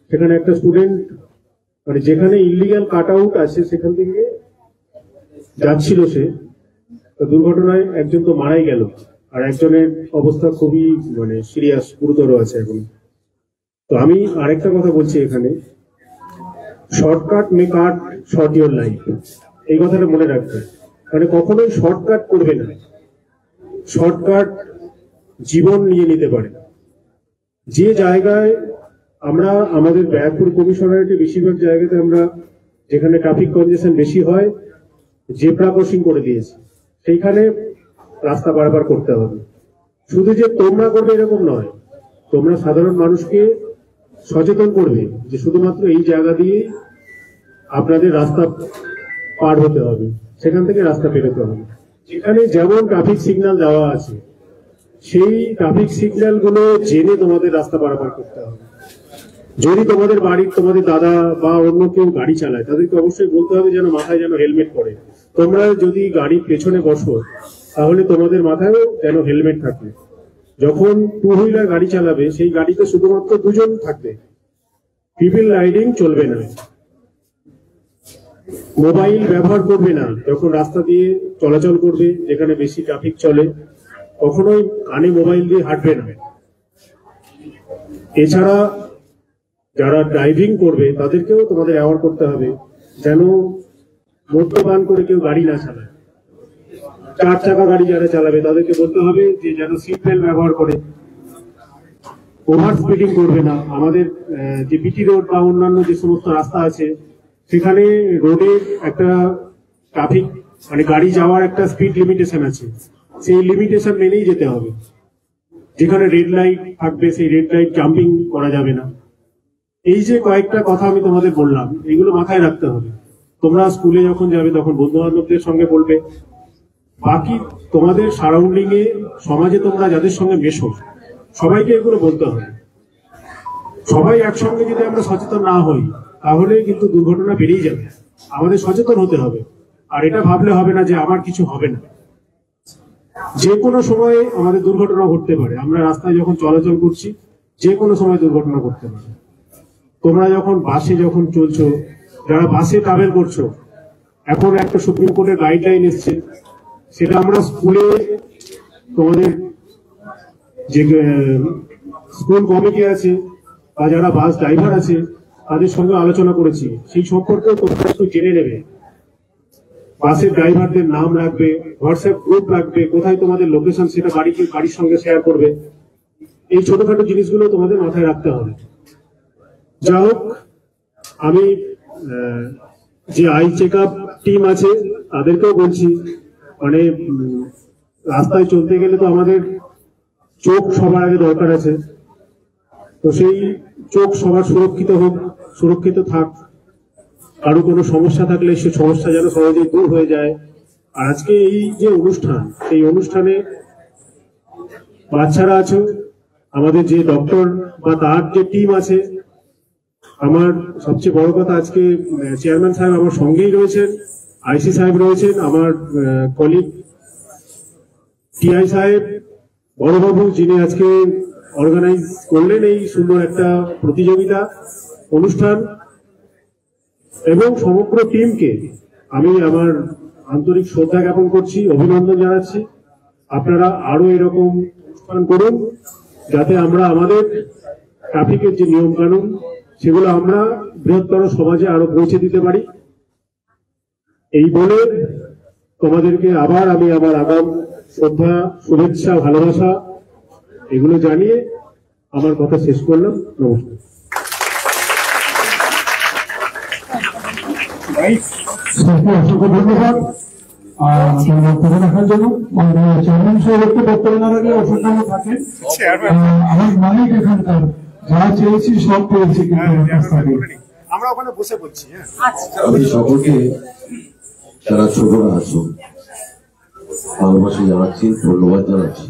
সেখানে একটা স্টুডেন্ট মানে যেখানে ইলিগাল কাট আউট আছে সেখান থেকে যাচ্ছিল, সে দুর্ঘটনায় একজন তো মারাই গেল, আর একজনের অবস্থা খুবই মানে সিরিয়াস, গুরুতর আছে এখন। তো আমি আরেকটা কথা বলছি এখানে, shortcut May cut short your life, এই কথাটা মনে রাখবে। মানে কখনোই শর্টকাট করবে না, শর্টকাট জীবন নিয়ে নিতে পারে। যে জায়গায় আমরা আমাদের ব্যারাকপুর কমিশনারেটে বেশিরভাগ জায়গাতে আমরা যেখানে ট্রাফিক কনজেশন বেশি হয়, জেব্রা ক্রসিং করে দিয়েছি, সেইখানে রাস্তা বারবার করতে হবে। শুধু যে তোমরা করবে এরকম নয়, তোমরা সাধারণ মানুষকে সচেতন করবে যে শুধুমাত্র এই জায়গা দিয়ে আপনাদের রাস্তা পার হতে হবে, সেখান থেকে রাস্তা পেরোতে হবে। যেখানে যেমন ট্রাফিক সিগন্যাল দেওয়া আছে, সেই ট্রাফিক সিগন্যাল গুলো জেনে তোমাদের রাস্তা পারাপার করতে হবে। যদি তোমাদের বাড়ির তোমাদের দাদা বা অন্য কেউ গাড়ি চালায়, তাদেরকে অবশ্যই বলতে হবে যেন মাথায় যেন হেলমেট পরে। তোমরা যদি গাড়ির পেছনে বসো, তাহলে তোমাদের মাথায়ও যেন হেলমেট থাকে। যখন টু হুইলার গাড়ি চালাবে, সেই গাড়িতে শুধুমাত্র দুজন থাকবে, পিপল রাইডিং চলবে না। মোবাইল ব্যবহার করবে না যখন রাস্তা দিয়ে চলাচল করবে, যেখানে বেশি ট্রাফিক চলে, কখনোই কানে মোবাইল দিয়ে হাঁটবে না। এছাড়া যারা ড্রাইভিং করবে তাদেরকেও তোমাদের অ্যাওয়ার করতে হবে যেন মদ্যপান করে কেউ গাড়ি না চালায়। 4 চাকা গাড়ি যারা চালাবে তাদেরকে বলতে হবে যে যেন সিট বেল্ট ব্যবহার করে। ওভার স্পিডিং করবে না। আমাদের যে বিটি রোড বা অন্যান্য যে সমস্ত রাস্তা আছে, সেখানে রোডে একটা ট্রাফিক মানে গাড়ি যাওয়ার একটা স্পিড লিমিটেশন আছে। সেই লিমিটেশন মেনেই যেতে হবে। যেখানে রেড লাইট থাকবে সেই রেড লাইট জাম্পিং করা যাবে না। এই যে কয়েকটা কথা আমি তোমাদের বললাম, এগুলো মাথায় রাখতে হবে। তোমরা স্কুলে যখন যাবে তখন বন্ধু বান্ধবদের সঙ্গে বলবে, বাকি তোমাদের সারাউন্ডিং এ সমাজে তোমরা যাদের সঙ্গে মেশো সবাইকে এগুলো বলতে হবে। সবাই একসঙ্গে যদি আমরা সচেতন না হই তাহলে কিন্তু দুর্ঘটনা বেড়েই যাবে। আমাদের সচেতন হতে হবে, আর এটা ভাবলে হবে না যে আমার কিছু হবে না। যে কোনো সময়ে আমাদের দুর্ঘটনা ঘটতে পারে। আমরা রাস্তায় যখন চলাচল করছি যে কোনো সময় দুর্ঘটনা ঘটতে পারে। তোমরা যখন বাসে যখন চলছো, যারা বাসে ট্রাভেল করছো, এখন একটা সুপ্রিম কোর্টের গাইডলাইন এসছে, সেটা আমরা স্কুলে তোমাদের যে স্কুল কমিটি আছে বা যারা বাস ড্রাইভার আছে তাদের সঙ্গে আলোচনা করেছি। সেই সম্পর্কে তোমরা একটু জেনে নেবে। বাসের ড্রাইভারদের নাম রাখবে, হোয়াটসঅ্যাপ গ্রুপ রাখবে, কোথায় তোমাদের লোকেশন সেটা বাড়ির সঙ্গে শেয়ার করবে। এই ছোটখাটো জিনিসগুলো তোমাদের মাথায় রাখতে হবে। যা হোক, আমি যে আই চেক আপ টিম আছে তাদেরকেও বলছি, মানে রাস্তায় চলতে গেলে তো আমাদের চোখ সবার আগে দরকার আছে। তো সেই চোখ সবার সুরক্ষিত হোক, সুরক্ষিত থাক। কারো কোনো সমস্যা থাকলে সে সমস্যা যেন সহজেই দূর হয়ে যায়। আর আজকে এই যে অনুষ্ঠান, সেই অনুষ্ঠানে বাচ্চারা আছে, আমাদের যে ডক্টর বা তার যে টিম আছে, আমার সবচেয়ে বড় কথা আজকে চেয়ারম্যান সাহেব আমার সঙ্গেই রয়েছেন, আইসি সাহেব রয়েছেন, আমার কলিগ টিআই সাহেব, বড়বাবু যিনি আজকে অর্গানাইজ করলেন এই সুন্দর একটা প্রতিযোগিতা অনুষ্ঠান, এবং সমগ্র টিমকে আমি আমার আন্তরিক শ্রদ্ধা জ্ঞাপন করছি, অভিনন্দন জানাচ্ছি। আপনারা আরো এরকম অনুষ্ঠান করুন যাতে আমরা আমাদের ট্রাফিকের যে নিয়ম কানুন সেগুলো আমরা বৃহত্তর সমাজে আরো পৌঁছে দিতে পারি। এই বলে তোমাদেরকে আবার আমি আমার আগাম শ্রদ্ধা, শুভেচ্ছা, ভালোবাসা এগুলো জানিয়ে আমার কথা শেষ করলাম। নমস্কার। অসংখ্য ধন্যবাদ বক্তব্য রাখার জন্য। চেয়ারম্যান সাহেব একটু বক্তব্য না রাখলে অসংখ্য থাকেন। আমার মালিক এখানকার যা চেয়েছি সব পেয়েছি, আমরা ওখানে বসে বলছি। আমি সকলকে যারা ছোটরা আছো ভালোবাসা জানাচ্ছি, ধন্যবাদ জানাচ্ছি,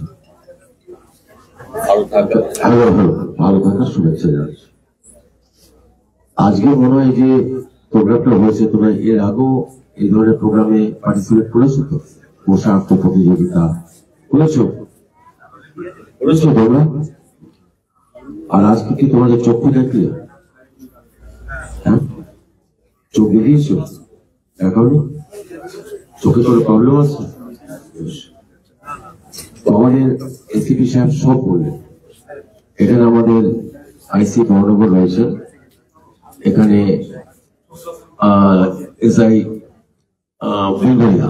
ভালো থাকার শুভেচ্ছা জানাচ্ছি। আজকে মনে হয় যে প্রোগ্রামটা হয়েছে, তোমরা এর আগেও এই ধরনের প্রোগ্রামে পার্টিসিপেট করেছো তো? পোষা আঁকতে প্রতিযোগিতা করেছো তোমরা? আর আজকে কি তোমাদের চক্ষু দেখলে? হ্যাঁ, চোখ দেখিয়েছ? এখনই চোখে কোনো প্রবলেম আছে? আমাদের এসিপি সাহেব সব বললেন। এখানে আমাদের আইসি মহানগর রয়েছে, এখানে এসআই ফুলবাড়িয়া,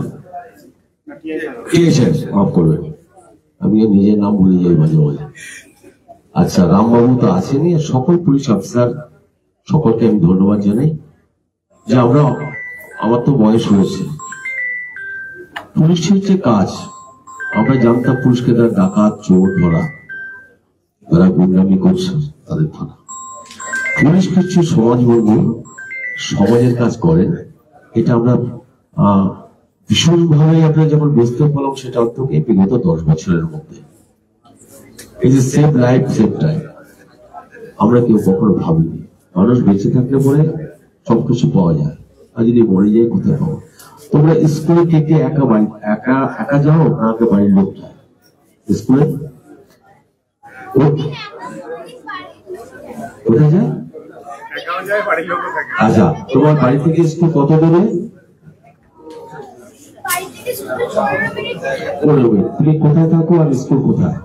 মাফ করবেন আমি নিজের নাম ভুলে যাই মাঝে মাঝে। আচ্ছা, রামবাবু তো আসেনি। সকল পুলিশ অফিসার সকলকে আমি ধন্যবাদ জানাই যে আমরা, আমার তো বয়স হয়েছে, পুলিশের যে কাজ আমরা জানতাম, পুলিশকে তার ডাকাত, চোর ধরা, যারা গুন্ডামি করছে তাদের ধরা। পুলিশ কিছু সমাজ বলবো সমাজের কাজ করেন, এটা আমরা ভীষণভাবে আমরা যখন বুঝতে পারলাম সেটা অন্তকে বিগত 10 বছরের মধ্যে। এই যে সেভ লাইফ সেভ টাইম আমরা কেউ কখনো ভাবিনি। মানুষ বেঁচে থাকলে পরে সবকিছু পাওয়া যায়, আর যদি মরে যায় কোথায় পাবো? তোমরা স্কুলে কে কে একা যাও না বাড়ির লোক যায় স্কুলে? কোথায় যায়? আচ্ছা, তোমার বাড়ি থেকে স্কুল কত দূরে? তুমি কোথায় থাকো আর স্কুল কোথায়?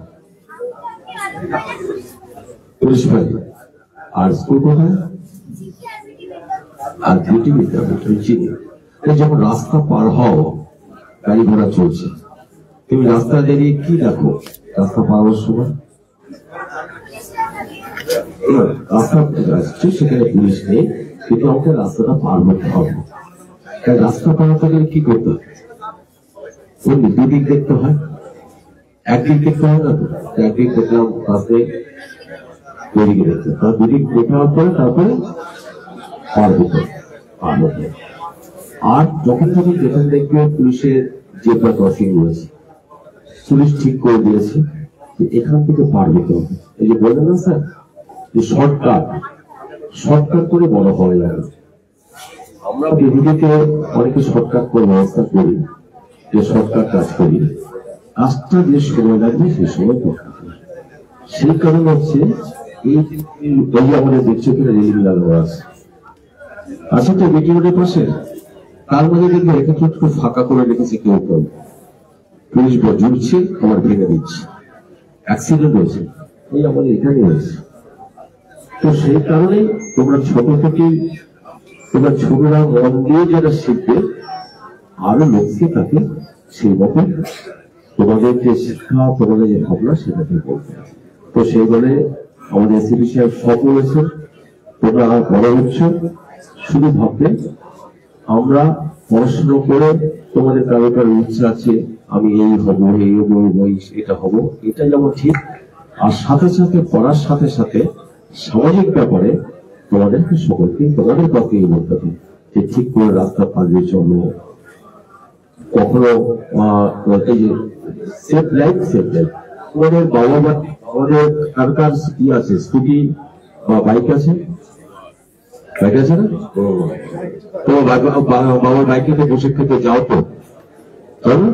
আর স্কুল কোথায়? আর দুটি বিদ্যালয় তুমি চিনি। যখন রাস্তা পার হও, গাড়ি ঘোড়া চলছে, তুমি রাস্তা দাঁড়িয়ে কি দেখো? রাস্তা পার হওয়ার সময় রাস্তা আসছে, সেখানে পুলিশ নেই, কিন্তু আমাকে রাস্তাটা পার হতে হবে। রাস্তা পার হতে গেলে কি করতে হয়? দুদিক দেখতে হয়, একদিক দেখতে হয় না, একদিক দেখলাম তাতে তৈরি করেছে, তার দুদিক দেখার পরে তারপরে পার হতো। আর যখন যখন যেখানে দেখবে পুলিশের জেব্রা ক্রসিং রয়েছে, পুলিশ ঠিক করে দিয়েছে যে এখান থেকে পার হতে হবে। এই যে বললেন না স্যার যে শর্টকাট করে বড় হওয়া যাবে, আমরা বিভূতিতে অনেকে শর্টকাট করে ব্যবস্থা করি, যে শর্টকাট কাজ করি, কাজটা যে সময় লাগবে সেই সময় করতে হবে। সেই কারণ হচ্ছে এই আমাদের দেখছে কিনা রেলিং লাগানো আছে, আচ্ছা তো বিটি রোডের পাশে তার মধ্যে দেখবে রেখে একটু ফাঁকা করে রেখেছে কেউ কেউ, পুলিশ জুড়ছে আবার ভেঙে দিচ্ছে, অ্যাক্সিডেন্ট হয়েছে, এই আমাদের এখানে হয়েছে। তো সেই কারণেই তোমরা ছোট থেকে তোমরা ছোটরা মন দিয়ে যারা শিখবে আরো লোককে তাকে সেই মতো তোমাদের যে শিক্ষা তোমাদের যে ভাবনা সেটাকে বলতে। তো সেইভাবে আমাদের এসিপি সাহেব সব বলেছেন, তোমরা বড় হচ্ছে শুধু ভাববে আমরা পড়াশোনা করে তোমাদের কারো কারো ইচ্ছা আছে আমি এই হবো এই হবো এটা হবো, এটা যেমন ঠিক, আর সাথে সাথে পড়ার সাথে সাথে সামাজিক ব্যাপারে তোমাদেরকে সকলকে তোমাদের পক্ষে বলতে হবে যে ঠিক করে রাস্তা পাল্টে চলো, কখনো এই যে সেফ লাইফ তোমাদের বাবা মা আমাদের কার কার কি আছে, স্কুটি বা বাইক আছে? বাইক আছে না? তোমার বাবার বাইকে বসে থেকে যাও তো, তাই না?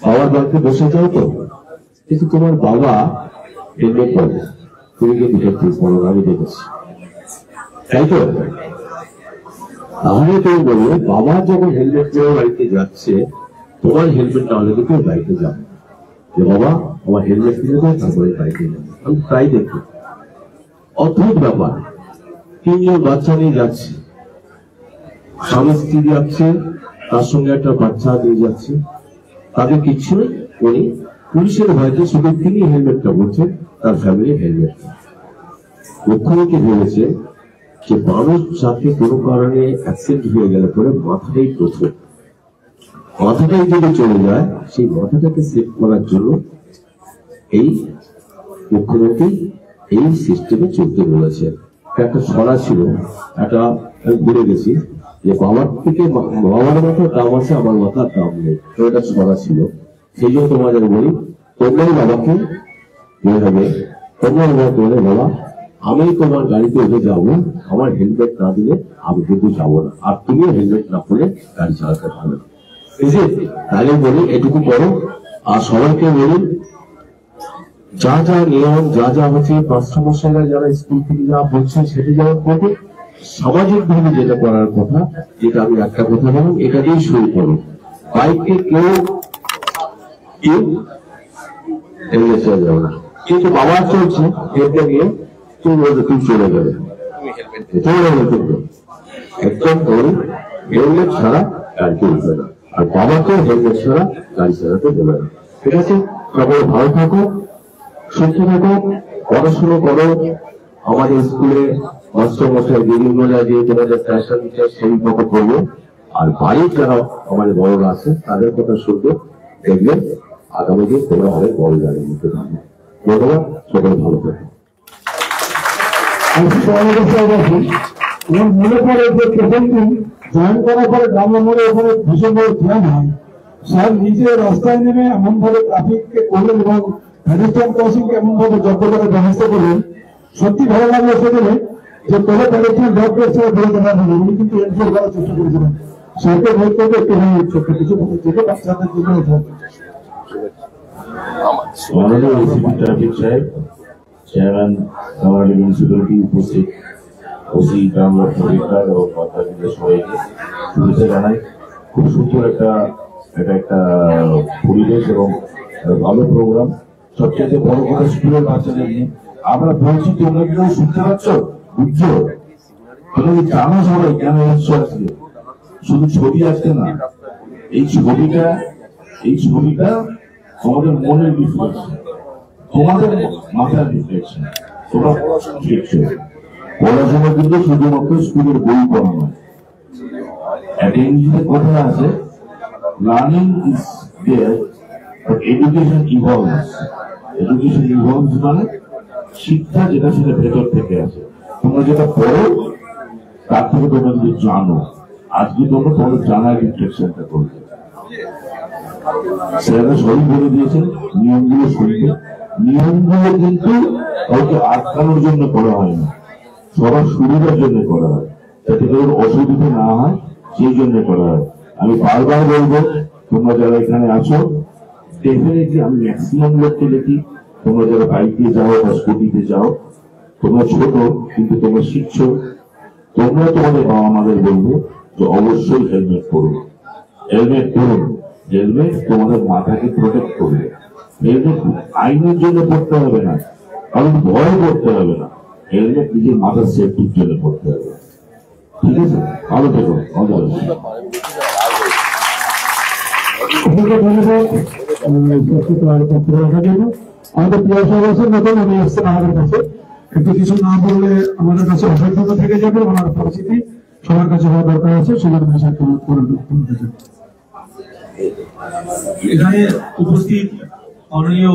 বাবার বাইকে বসে যাও তো, কিন্তু তোমার বাবা হেলমেট পরে, তুমি কি ডিটেকটিভ বলো, আমি দেখেছি, তাই তো? তাহলে তুমি বলবে বাবা যখন হেলমেট পরে বাড়িতে যাচ্ছে, তোমার হেলমেট না হলে কিন্তু বাড়িতে যাবে যে বাবা আমার হেলমেট কিনে দেয়, তারপরে বাড়িতে যাবে। আমি তাই দেখি অদ্ভুত ব্যাপার, 3 জন বাচ্চা নিয়ে যাচ্ছে, স্বামী স্ত্রী যাচ্ছে, তার সঙ্গে একটা বাচ্চা নিয়ে যাচ্ছে, তাদের কিচ্ছু নেই, উনি পুলিশের ভয়তে শুধু তিনি হেলমেটটা বলছেন, তার ফ্যামিলি হেলমেট। মুখ্যমন্ত্রী ভেবেছে যে মানুষ যাতে কোনো কারণে অ্যাক্সিডেন্ট হয়ে গেলে পরে মাথাটাই প্রথম, মাথাটাই যদি চলে যায় সেই মাথাটাকে সেভ করার জন্য এই মুখ্যমন্ত্রী এই সিস্টেমে চলতে বলেছেন। একটা ছড়া ছিল, একটা ভুলে গেছি যে বাবার থেকে বাবার মাথার দাম আছে, আমার মাথার দাম নেই, তো এটা ছড়া ছিল। সেই জন্য তোমাদের বলি, তোমরাই বাবাকে হবে, তোমরা বাবাকে বলে বাবা আমি তোমার গাড়িতে উঠে যাবো, আমার হেলমেট না দিলে আমি কিন্তু যাবো না, আর তুমিও হেলমেট না পরে গাড়ি চালাতে পারবে না। তাহলে বলি এটুকু করো, আর সবাইকে বলি যা যা নিয়ম যা যা হচ্ছে মাস্টারমশাইরা যারা স্কুল থেকে যা বলছে সেটা যেমন করবে, সামাজিক ভাবে যেটা করার কথা, যেটা আমি একটা কথা বললাম এটা দিয়েই শুরু করো। বাইকে কেউ হেলমেট চলে যাবে না, কিন্তু বাবা চলছে হেলমেট নিয়ে তুমি বলতে তুমি চলে যাবে, একদম হেলমেট ছাড়া গাড়িতে উঠবে না, আর বাবাকে হেলমেট ছাড়া গাড়ি চালাতে দেবে না। ঠিক আছে, সবাই ভালো থাকো, সুস্থ থাকো, পড়াশোনা করো। আমাদের স্কুলে মাস্টারমশাই দিদিগুলা যে তোমাদের ফ্যাশন টিচার সেই মতো করবো, আর বাড়ির যারা আমাদের বড়রা আছে তাদের কথা শুনবে, দেখবেন আগামী দিন তোমরা অনেক বড় জায়গায় নিতে পারবে। ধন্যবাদ, সকলে ভালো থাকবে। মনে পড়ে যে প্রথম দিন জয়েন করার পরে গ্রামের মোড়ে ওখানে ভীষণ বড় জ্যাম হয়, স্যার নিজে রাস্তায় নেমে এমন ভাবে ট্রাফিককে করলেন এবং প্যাডেস্ট্রিয়ান ক্রসিংকে এমন ভাবে জব্দ করার ব্যবস্থা করলেন, সত্যি ভালো লাগলো সেখানে যে কোনো প্যাডেস্ট্রিয়ান জব করছে বলে জানা হলো, উনি কিন্তু এনফোর্স করার চেষ্টা করেছিলেন। স্যারকে ভোট করবে একটু ছোট্ট কিছু যেটা বাচ্চাদের জন্য চেয়ারম্যান কামারহাটি মিউনিসিপ্যালিটি উপস্থিত, ওসি গ্রাম সরকার ও কর্তাদের সবাইকে শুভেচ্ছা জানাই। খুব সুন্দর একটা পরিবেশ এবং ভালো প্রোগ্রাম। সবচেয়ে বড় কথা স্কুলের বাচ্চাদের নিয়ে আমরা বলছি, তোমরা কি শুনতে পাচ্ছ? বুঝছো? তোমরা কি জানো সবাই কেন উৎসব আজকে? শুধু ছবি আসছে না, এই ছবিটা আমাদের মনের রিফ্লেকশন, তোমাদের মাথার রিফ্লেকশন। তোমরা পড়াশোনা শিখছো, পড়াশোনা কিন্তু শুধুমাত্র স্কুলের বই পড়া নয়। একটা ইংরেজিতে কথা আছে, learning is there education evolves, education evolves মানে শিক্ষা যেটা সেটা ভেতর থেকে আসে। তোমরা যেটা পড়ো তার থেকে তোমরা যদি জানো, আজকে তোমরা তোমাদের জানার রিফ্লেকশনটা করবে। স্যারেরা সবই বলে দিয়েছেন নিয়মগুলো শুনবে। নিয়মগুলো কিন্তু কাউকে আটকানোর জন্য করা হয় না, সবার সুবিধার জন্য করা হয়, যাতে কারোর অসুবিধা না হয় সেই জন্য করা হয়। আমি বারবার বলবো, তোমরা যারা এখানে আছো ডেফিনেটলি আমি ম্যাক্সিমাম লোককে দেখি, তোমরা যারা বাইকে যাও বা স্কুটিতে যাও, তোমরা ছোট কিন্তু তোমরা শিখছো, তোমরা তোমাদের বাবা মাদের বলবো যে অবশ্যই হেলমেট পরুন, হেলমেট পরুন। হেলমেট তোমাদের মাথাকে প্রোটেক্ট করবে। হেলমেট আইনের জন্য পড়তে হবে না, কারণ ভয় করতে হবে না, হেলমেট নিজের মাথার সেফটির জন্য পড়তে হবে। ঠিক আছে, ভালো থেকো। ধন্যবাদ আমাদের প্রিয় সদস্যের মতন উনি এসছেন আমাদের কাছে, একটু কিছু না বললে আমাদের কাছে অসভ্যতা থেকে যাবে, ওনার পরিস্থিতি সবার কাছে হওয়া দরকার আছে, সেখানে এখানে উপস্থিত মাননীয়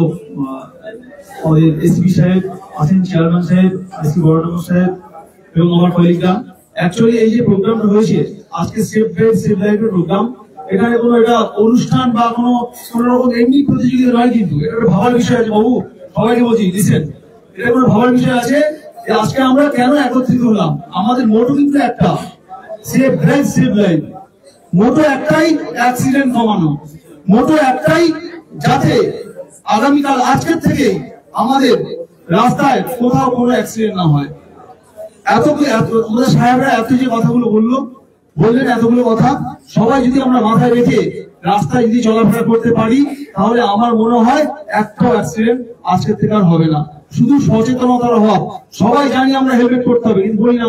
এসপি সাহেব আছেন, চেয়ারম্যান সাহেব, এসপি বড়নগর সাহেব এবং আমার কলিগরা। অ্যাকচুয়ালি এই যে প্রোগ্রামটা হয়েছে আজকে সেফ ড্রাইভ সেভ লাইফের প্রোগ্রাম, এখানে কোনো এটা অনুষ্ঠান বা কোনো রকম এমনি প্রতিযোগিতা নয়, কিন্তু এটা একটা ভাবার বিষয় আছে বাবু, সবাইকে বলছি লিসেন, এটা কোনো ভাবার বিষয় আছে যে আজকে আমরা কেন একত্রিত হলাম। আমাদের মোটো কিন্তু একটা, সেফ ড্রাইভ সেভ লাইফ। মোটো একটাই, অ্যাক্সিডেন্ট কমানো। মোটো একটাই, যাতে আগামীকাল আজকের থেকে আমাদের রাস্তায় কোথাও কোনো অ্যাক্সিডেন্ট না হয়। আমাদের সাহেবরা এত যে কথাগুলো বললেন এতগুলো কথা সবাই যদি আমরা মাথায় রেখে রাস্তায় যদি চলাফেরা করতে পারি, তাহলে আমার মনে হয় একটাও অ্যাক্সিডেন্ট আজকের থেকে আর হবে না। শুধু সচেতনতার অভাব। সবাই জানি আমরা হেলমেট পরতে হবে, কিন্তু বলি না।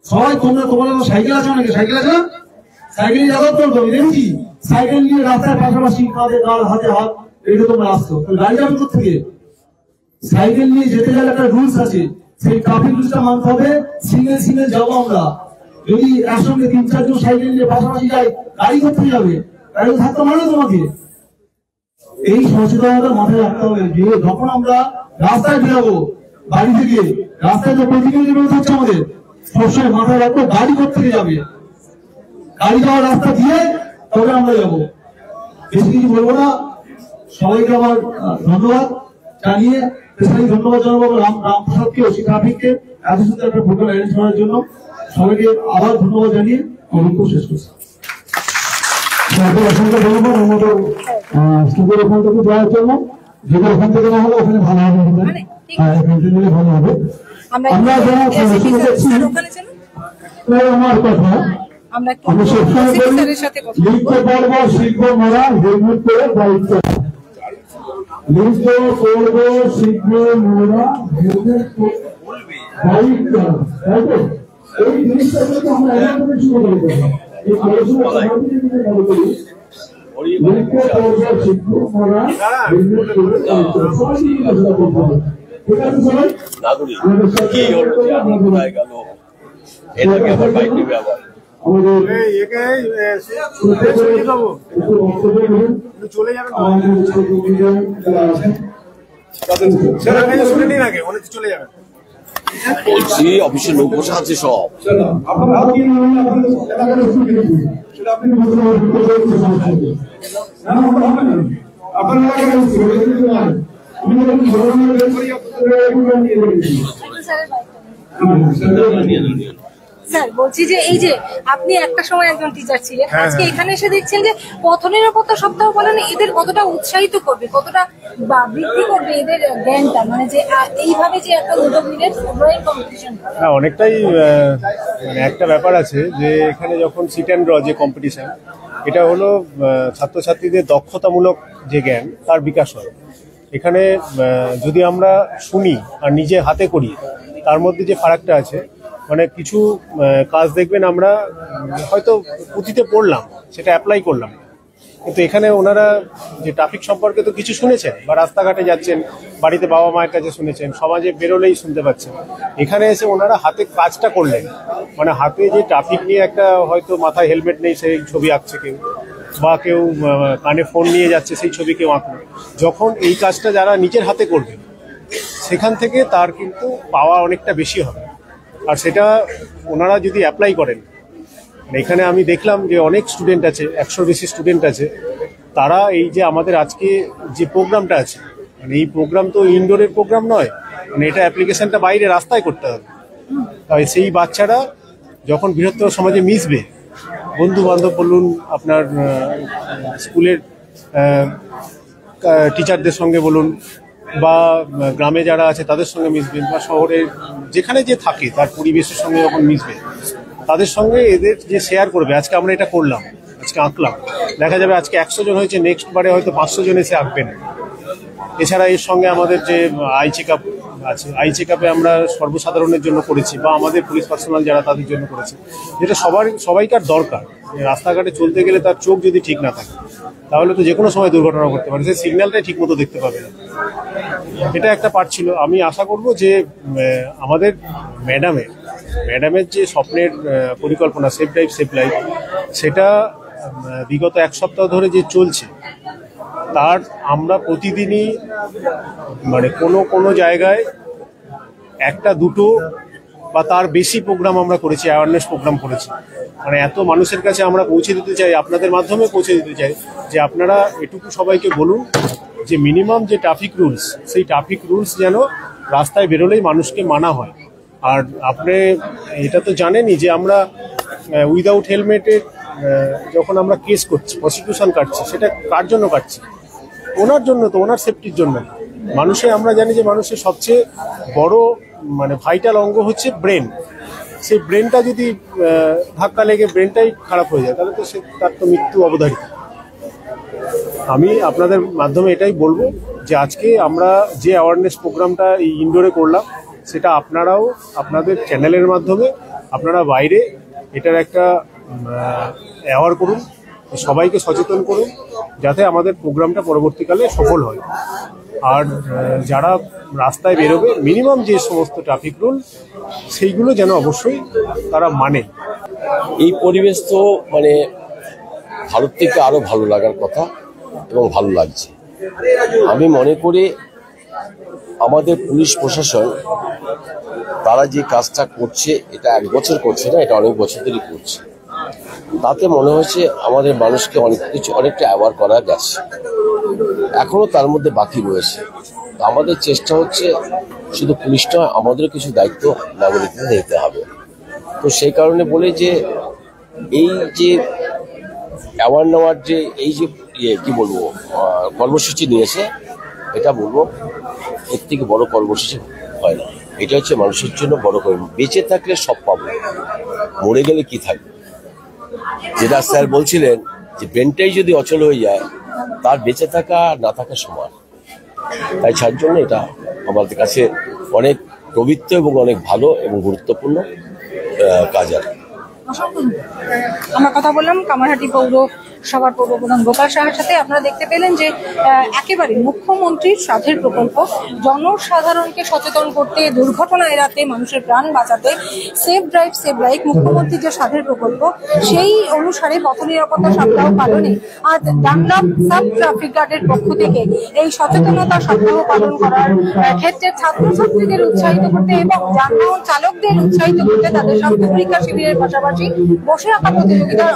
সবাই তোমাদের সাইকেল আছে, অনেকে সাইকেল আছে না, সাইকেল যাতায়াত করতে হবে। দেখি সাইকেল নিয়ে রাস্তার পাশাপাশি কাঁধে কাঁধ হাতে হাত রেখে তোমরা আসতো, গাড়ি যাবে কোথেকে? সাইকেল নিয়ে যেতে গেলে একটা রুলস আছে, সেই ট্রাফিক রুলসটা মানতে হবে। সিঙ্গেল যাবো আমরা, যদি একসঙ্গে 3-4 জন সাইকেল নিয়ে পাশাপাশি যাই, গাড়ি করতে যাবে, গাড়ি থাকতে মানে তোমাকে। এই সচেতনতা মাথায় রাখতে হবে যে যখন আমরা রাস্তায় বেরোবো, বাড়ি থেকে রাস্তায় যে প্রতিদিন বেরোতে হচ্ছে আমাদের, সবসময় মাথায় রাখবো গাড়ি করতে যাবে, গাড়ি যাওয়ার রাস্তা দিয়ে তবে আমরা যাবো। বেশি কিছু বলবো না, সবাইকে আমার ধন্যবাদ জানিয়ে ধন্যবাদ জানাবো রামপ্রসাদকে, ওসি ট্রাফিককে এত সুন্দর একটা প্রোগ্রাম অ্যারেঞ্জ করার জন্য। সবাইকে আবার ধন্যবাদ জানিয়ে বক্তব্য শেষ করছি। অসংখ্য ধন্যবাদ আমাদের স্টুডিওর ওখান থেকে যাওয়ার জন্য। যদি ওখান থেকে না হলে ওখানে ভালো হবে, এখান থেকে নিলে ভালো হবে। আমরা যারা আমার কথা আমি সবসময় বলি, লিখতে পারবো, শিখবো মোরা, হেলমেট পরে বাইক চালাবো। লিখতে পড়বো, শিখবো মোরা, হেলমেট পরে বাইক চালাবো, তাই তো? এই জিনিসটা কিন্তু আমরা এরকম শুরু করবো। এই আলোচনা ভালো করি, লিখতে পড়বো, শিখবো মোরা, হেলমেট পরে বাইক চালাবো। সবাই ঠিক আছে সবাই? চলে যাবেন, চলে যাবেন বলছি, অফিসের লোক বসে আছে সব। স্যার বলছি যে এই যে আপনি একটা সময় একজন টিচার ছিলেন, আজকে এখানে এসে দেখছেন যে পথ নিরাপত্তা সপ্তাহ বলেন এদের কতটা উৎসাহিত করবে, কতটা বৃদ্ধি করবে এদের জ্ঞানটা, মানে যে এইভাবে যে একটা উদ্যোগ নিলেন ড্রয়িং কম্পিটিশন। হ্যাঁ, অনেকটাই মানে একটা ব্যাপার আছে যে এখানে যখন সিট অ্যান্ড ড্র যে কম্পিটিশন, এটা হলো ছাত্রছাত্রীদের দক্ষতামূলক যে জ্ঞান তার বিকাশ হয়। এখানে যদি আমরা শুনি আর নিজে হাতে করি, তার মধ্যে যে ফারাকটা আছে, মানে কিছু কাজ দেখবেন আমরা হয়তো পুঁথিতে পড়লাম, সেটা অ্যাপ্লাই করলাম, কিন্তু এখানে ওনারা যে ট্রাফিক সম্পর্কে তো কিছু শুনেছেন, বা রাস্তাঘাটে যাচ্ছেন, বাড়িতে বাবা মায়ের কাছে শুনেছেন, সমাজে বেরোলেই শুনতে পাচ্ছেন। এখানে এসে ওনারা হাতে কাজটা করলেন, মানে হাতে যে ট্রাফিক নিয়ে একটা হয়তো মাথায় হেলমেট নেই সেই ছবি আঁকছে কেউ, বা কেউ কানে ফোন নিয়ে যাচ্ছে সেই ছবি কেউ আঁকলো। যখন এই কাজটা যারা নিজের হাতে করবে সেখান থেকে তার কিন্তু পাওয়া অনেকটা বেশি হবে। আর সেটা ওনারা যদি অ্যাপ্লাই করেন, এখানে আমি দেখলাম যে অনেক স্টুডেন্ট আছে, 100 বেশি স্টুডেন্ট আছে, তারা এই যে আমাদের আজকে যে প্রোগ্রামটা আছে, মানে এই প্রোগ্রাম তো ইনডোরের প্রোগ্রাম নয়, মানে এটা অ্যাপ্লিকেশনটা বাইরে রাস্তায় করতে হবে। তাই সেই বাচ্চারা যখন বৃহত্তর সমাজে মিশবে, বন্ধু বান্ধব বলুন, আপনার স্কুলের টিচারদের সঙ্গে বলুন, বা গ্রামে যারা আছে তাদের সঙ্গে মিশবেন, বা শহরের যেখানে যে থাকে তার পরিবেশের সঙ্গে যখন মিশবে, তাদের সঙ্গে এদের যে শেয়ার করবে, আজকে আমরা এটা করলাম, আজকে আঁকলাম, দেখা যাবে আজকে 100 জন হয়েছে, নেক্সট বারে হয়তো 500 জন এসে আঁকবেন। এছাড়া এর সঙ্গে আমাদের যে আই চেক আপ আছে, আই চেক আপে আমরা সর্বসাধারণের জন্য করেছি, বা আমাদের পুলিশ পার্সোনাল যারা তাদের জন্য করেছি, যেটা সবাইকার দরকার। রাস্তাঘাটে চলতে গেলে তার চোখ যদি ঠিক না থাকে তাহলে তো যে কোনো সময় দুর্ঘটনা ঘটতে পারে, সেই সিগন্যালটাই ঠিক মতো দেখতে পাবে না। এটা একটা পার্ট ছিল। আমি আশা করব যে আমাদের ম্যাডামের যে স্বপ্নের পরিকল্পনা সেফ ড্রাইভ সেফ লাইফ, সেটা বিগত 1 সপ্তাহ ধরে যে চলছে, তার আমরা প্রতিদিনই মানে কোনো জায়গায় 1-2 বা তার বেশি প্রোগ্রাম আমরা করেছি, অ্যাওয়ারনেস প্রোগ্রাম করেছি। মানে এত মানুষের কাছে আমরা পৌঁছে দিতে চাই, আপনাদের মাধ্যমে পৌঁছে দিতে চাই যে আপনারা এটুকু সবাইকে বলুন যে মিনিমাম যে ট্রাফিক রুলস, সেই ট্রাফিক রুলস যেন রাস্তায় বেরোলেই মানুষকে মানা হয়। আর আপনি এটা তো জানেনই যে আমরা উইদাউট হেলমেটের যখন আমরা কেস করছি, প্রসিকিউশন কাটছি, সেটা কার জন্য কাটছি? ওনার জন্য, তো ওনার সেফটির জন্য। আমরা জানি যে মানুষের সবচেয়ে বড় মানে ভাইটাল অঙ্গ হচ্ছে ব্রেন। সেই ব্রেনটা যদি ধাক্কা লেগে ব্রেনটাই খারাপ হয়ে যায়, তাহলে তো তার তো মৃত্যু অবধারিত। আমি আপনাদের মাধ্যমে এটাই বলবো যে আজকে আমরা যে অ্যাওয়ারনেস প্রোগ্রামটা এই ইনডোরে করলাম, সেটা আপনারাও আপনাদের চ্যানেলের মাধ্যমে আপনারা বাইরে এটার একটা অ্যাওয়ার করুন, সবাইকে সচেতন করুন, যাতে আমাদের প্রোগ্রামটা পরবর্তীকালে সফল হয়। আর যারা রাস্তায় বেরোবে, মিনিমাম যে সমস্ত ট্রাফিক রুল, সেইগুলো যেন অবশ্যই তারা মানে। এই পরিবেশ তো মানে ভারত থেকে আরো ভালো লাগার কথা, এবং ভালো লাগছে। আমি মনে করি আমাদের পুলিশ প্রশাসন তারা যে কাজটা করছে, এটা 1 বছর করছে না, এটা অনেক বছর ধরে করছে। তাতে মনে হচ্ছে আমাদের মানুষকে অনেকটা অ্যাওয়ার করা গেছে, এখনো তার মধ্যে বাকি রয়েছে। আমাদের চেষ্টা হচ্ছে শুধু পুলিশটা, আমাদেরও কিছু দায়িত্ব নাগরিকদের নিতে হবে। তো সেই কারণে বলে যে এই যে অ্যাওয়ার নেওয়ার যে এই যে কি বলবো কর্মসূচি নিয়েছে, এটা বলবো এর থেকে বড় কর্মসূচি হয় না। এটা হচ্ছে মানুষের জন্য বড় কর্ম। বেঁচে থাকলে সব পাবো, মরে গেলে কি থাকবে? যেটা স্যার বলছিলেন যে ব্রেনটাই যদি অচল হয়ে যায়, তার বেঁচে থাকা না থাকা সমান। তাই তার জন্য এটা আমাদের কাছে অনেক পবিত্র এবং অনেক ভালো এবং গুরুত্বপূর্ণ কাজ। আর আমরা কথা বললাম কামারহাটি পৌরসভার পৌরপ্রধান গোপাল সাহার সাথে। আপনারা দেখতে পেলেন যে একেবারে মুখ্যমন্ত্রীর সাধের প্রকল্প, জনসাধারণকে সচেতন করতে, দুর্ঘটনা এড়াতে, মানুষের প্রাণ বাঁচাতে সেফ ড্রাইভ সেভ লাইফ মুখ্যমন্ত্রীর যে সাধের প্রকল্প, সেই অনুসারে পথ নিরাপত্তা সপ্তাহ পালনে আজ ডানলপ সাব ট্রাফিক গার্ডের পক্ষ থেকে এই সচেতনতা সপ্তাহ পালন করার ক্ষেত্রে ছাত্রছাত্রীদের উৎসাহিত করতে এবং যানবাহন চালকদের উৎসাহিত করতে তাদের স্বাস্থ্য পরীক্ষা শিবিরের পাশাপাশি বসে আঁকা প্রতিযোগিতার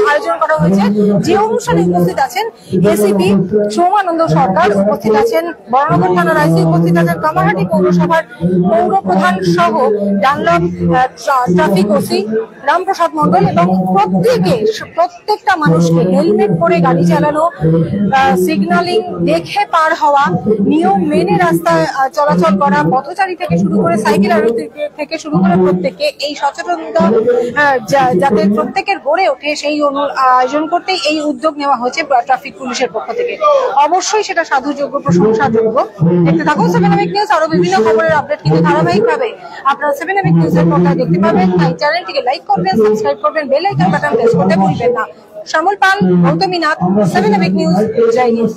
আয়োজন করা হয়েছে। যে অনুষ্ঠানে উপস্থিত আছেন এসিপি সৌমানন্দ সরকার, উপস্থিত আছেন বরানগর থানার আইসি, উপস্থিত আছেন কামারহাটি পৌরসভার পৌরপ্রধান সহ Dunlop traffic OC Ramprasad Mondal, এবং প্রত্যেকটা মানুষকে হেলমেট পরে গাড়ি চালানো, সিগন্যালিং দেখে পার হওয়া, নিয়ম মেনে রাস্তায় চলাচল করা, পথচারী থেকে শুরু করে সাইকেল আরোহী থেকে শুরু করে প্রত্যেককে এই সচেতনতা যাতে প্রত্যেকের গড়ে ওঠে, সেই আয়োজন করতেই এই উদ্যোগ নেওয়া হয়েছে ট্রাফিক পুলিশের পক্ষ থেকে। অবশ্যই সেটা সাধুযোগ্য, প্রশংসাযোগ্য। দেখতে থাকুন 7 এবিক নিউজ। আরো বিভিন্ন খবরের আপডেট কিন্তু ধারাবাহিকভাবে আপনারা 7 এবিক নিউজের পর্দায় দেখতে পাবেন। তাই চ্যানেলটিকে লাইক করবেন, সাবস্ক্রাইব করবেন, বেল আইকন বাটন প্রেস করতে ভুলবেন না। শ্যামল পাল, গৌতমী নাথ, 7 এবিক নিউজ, জয় হিন্দ।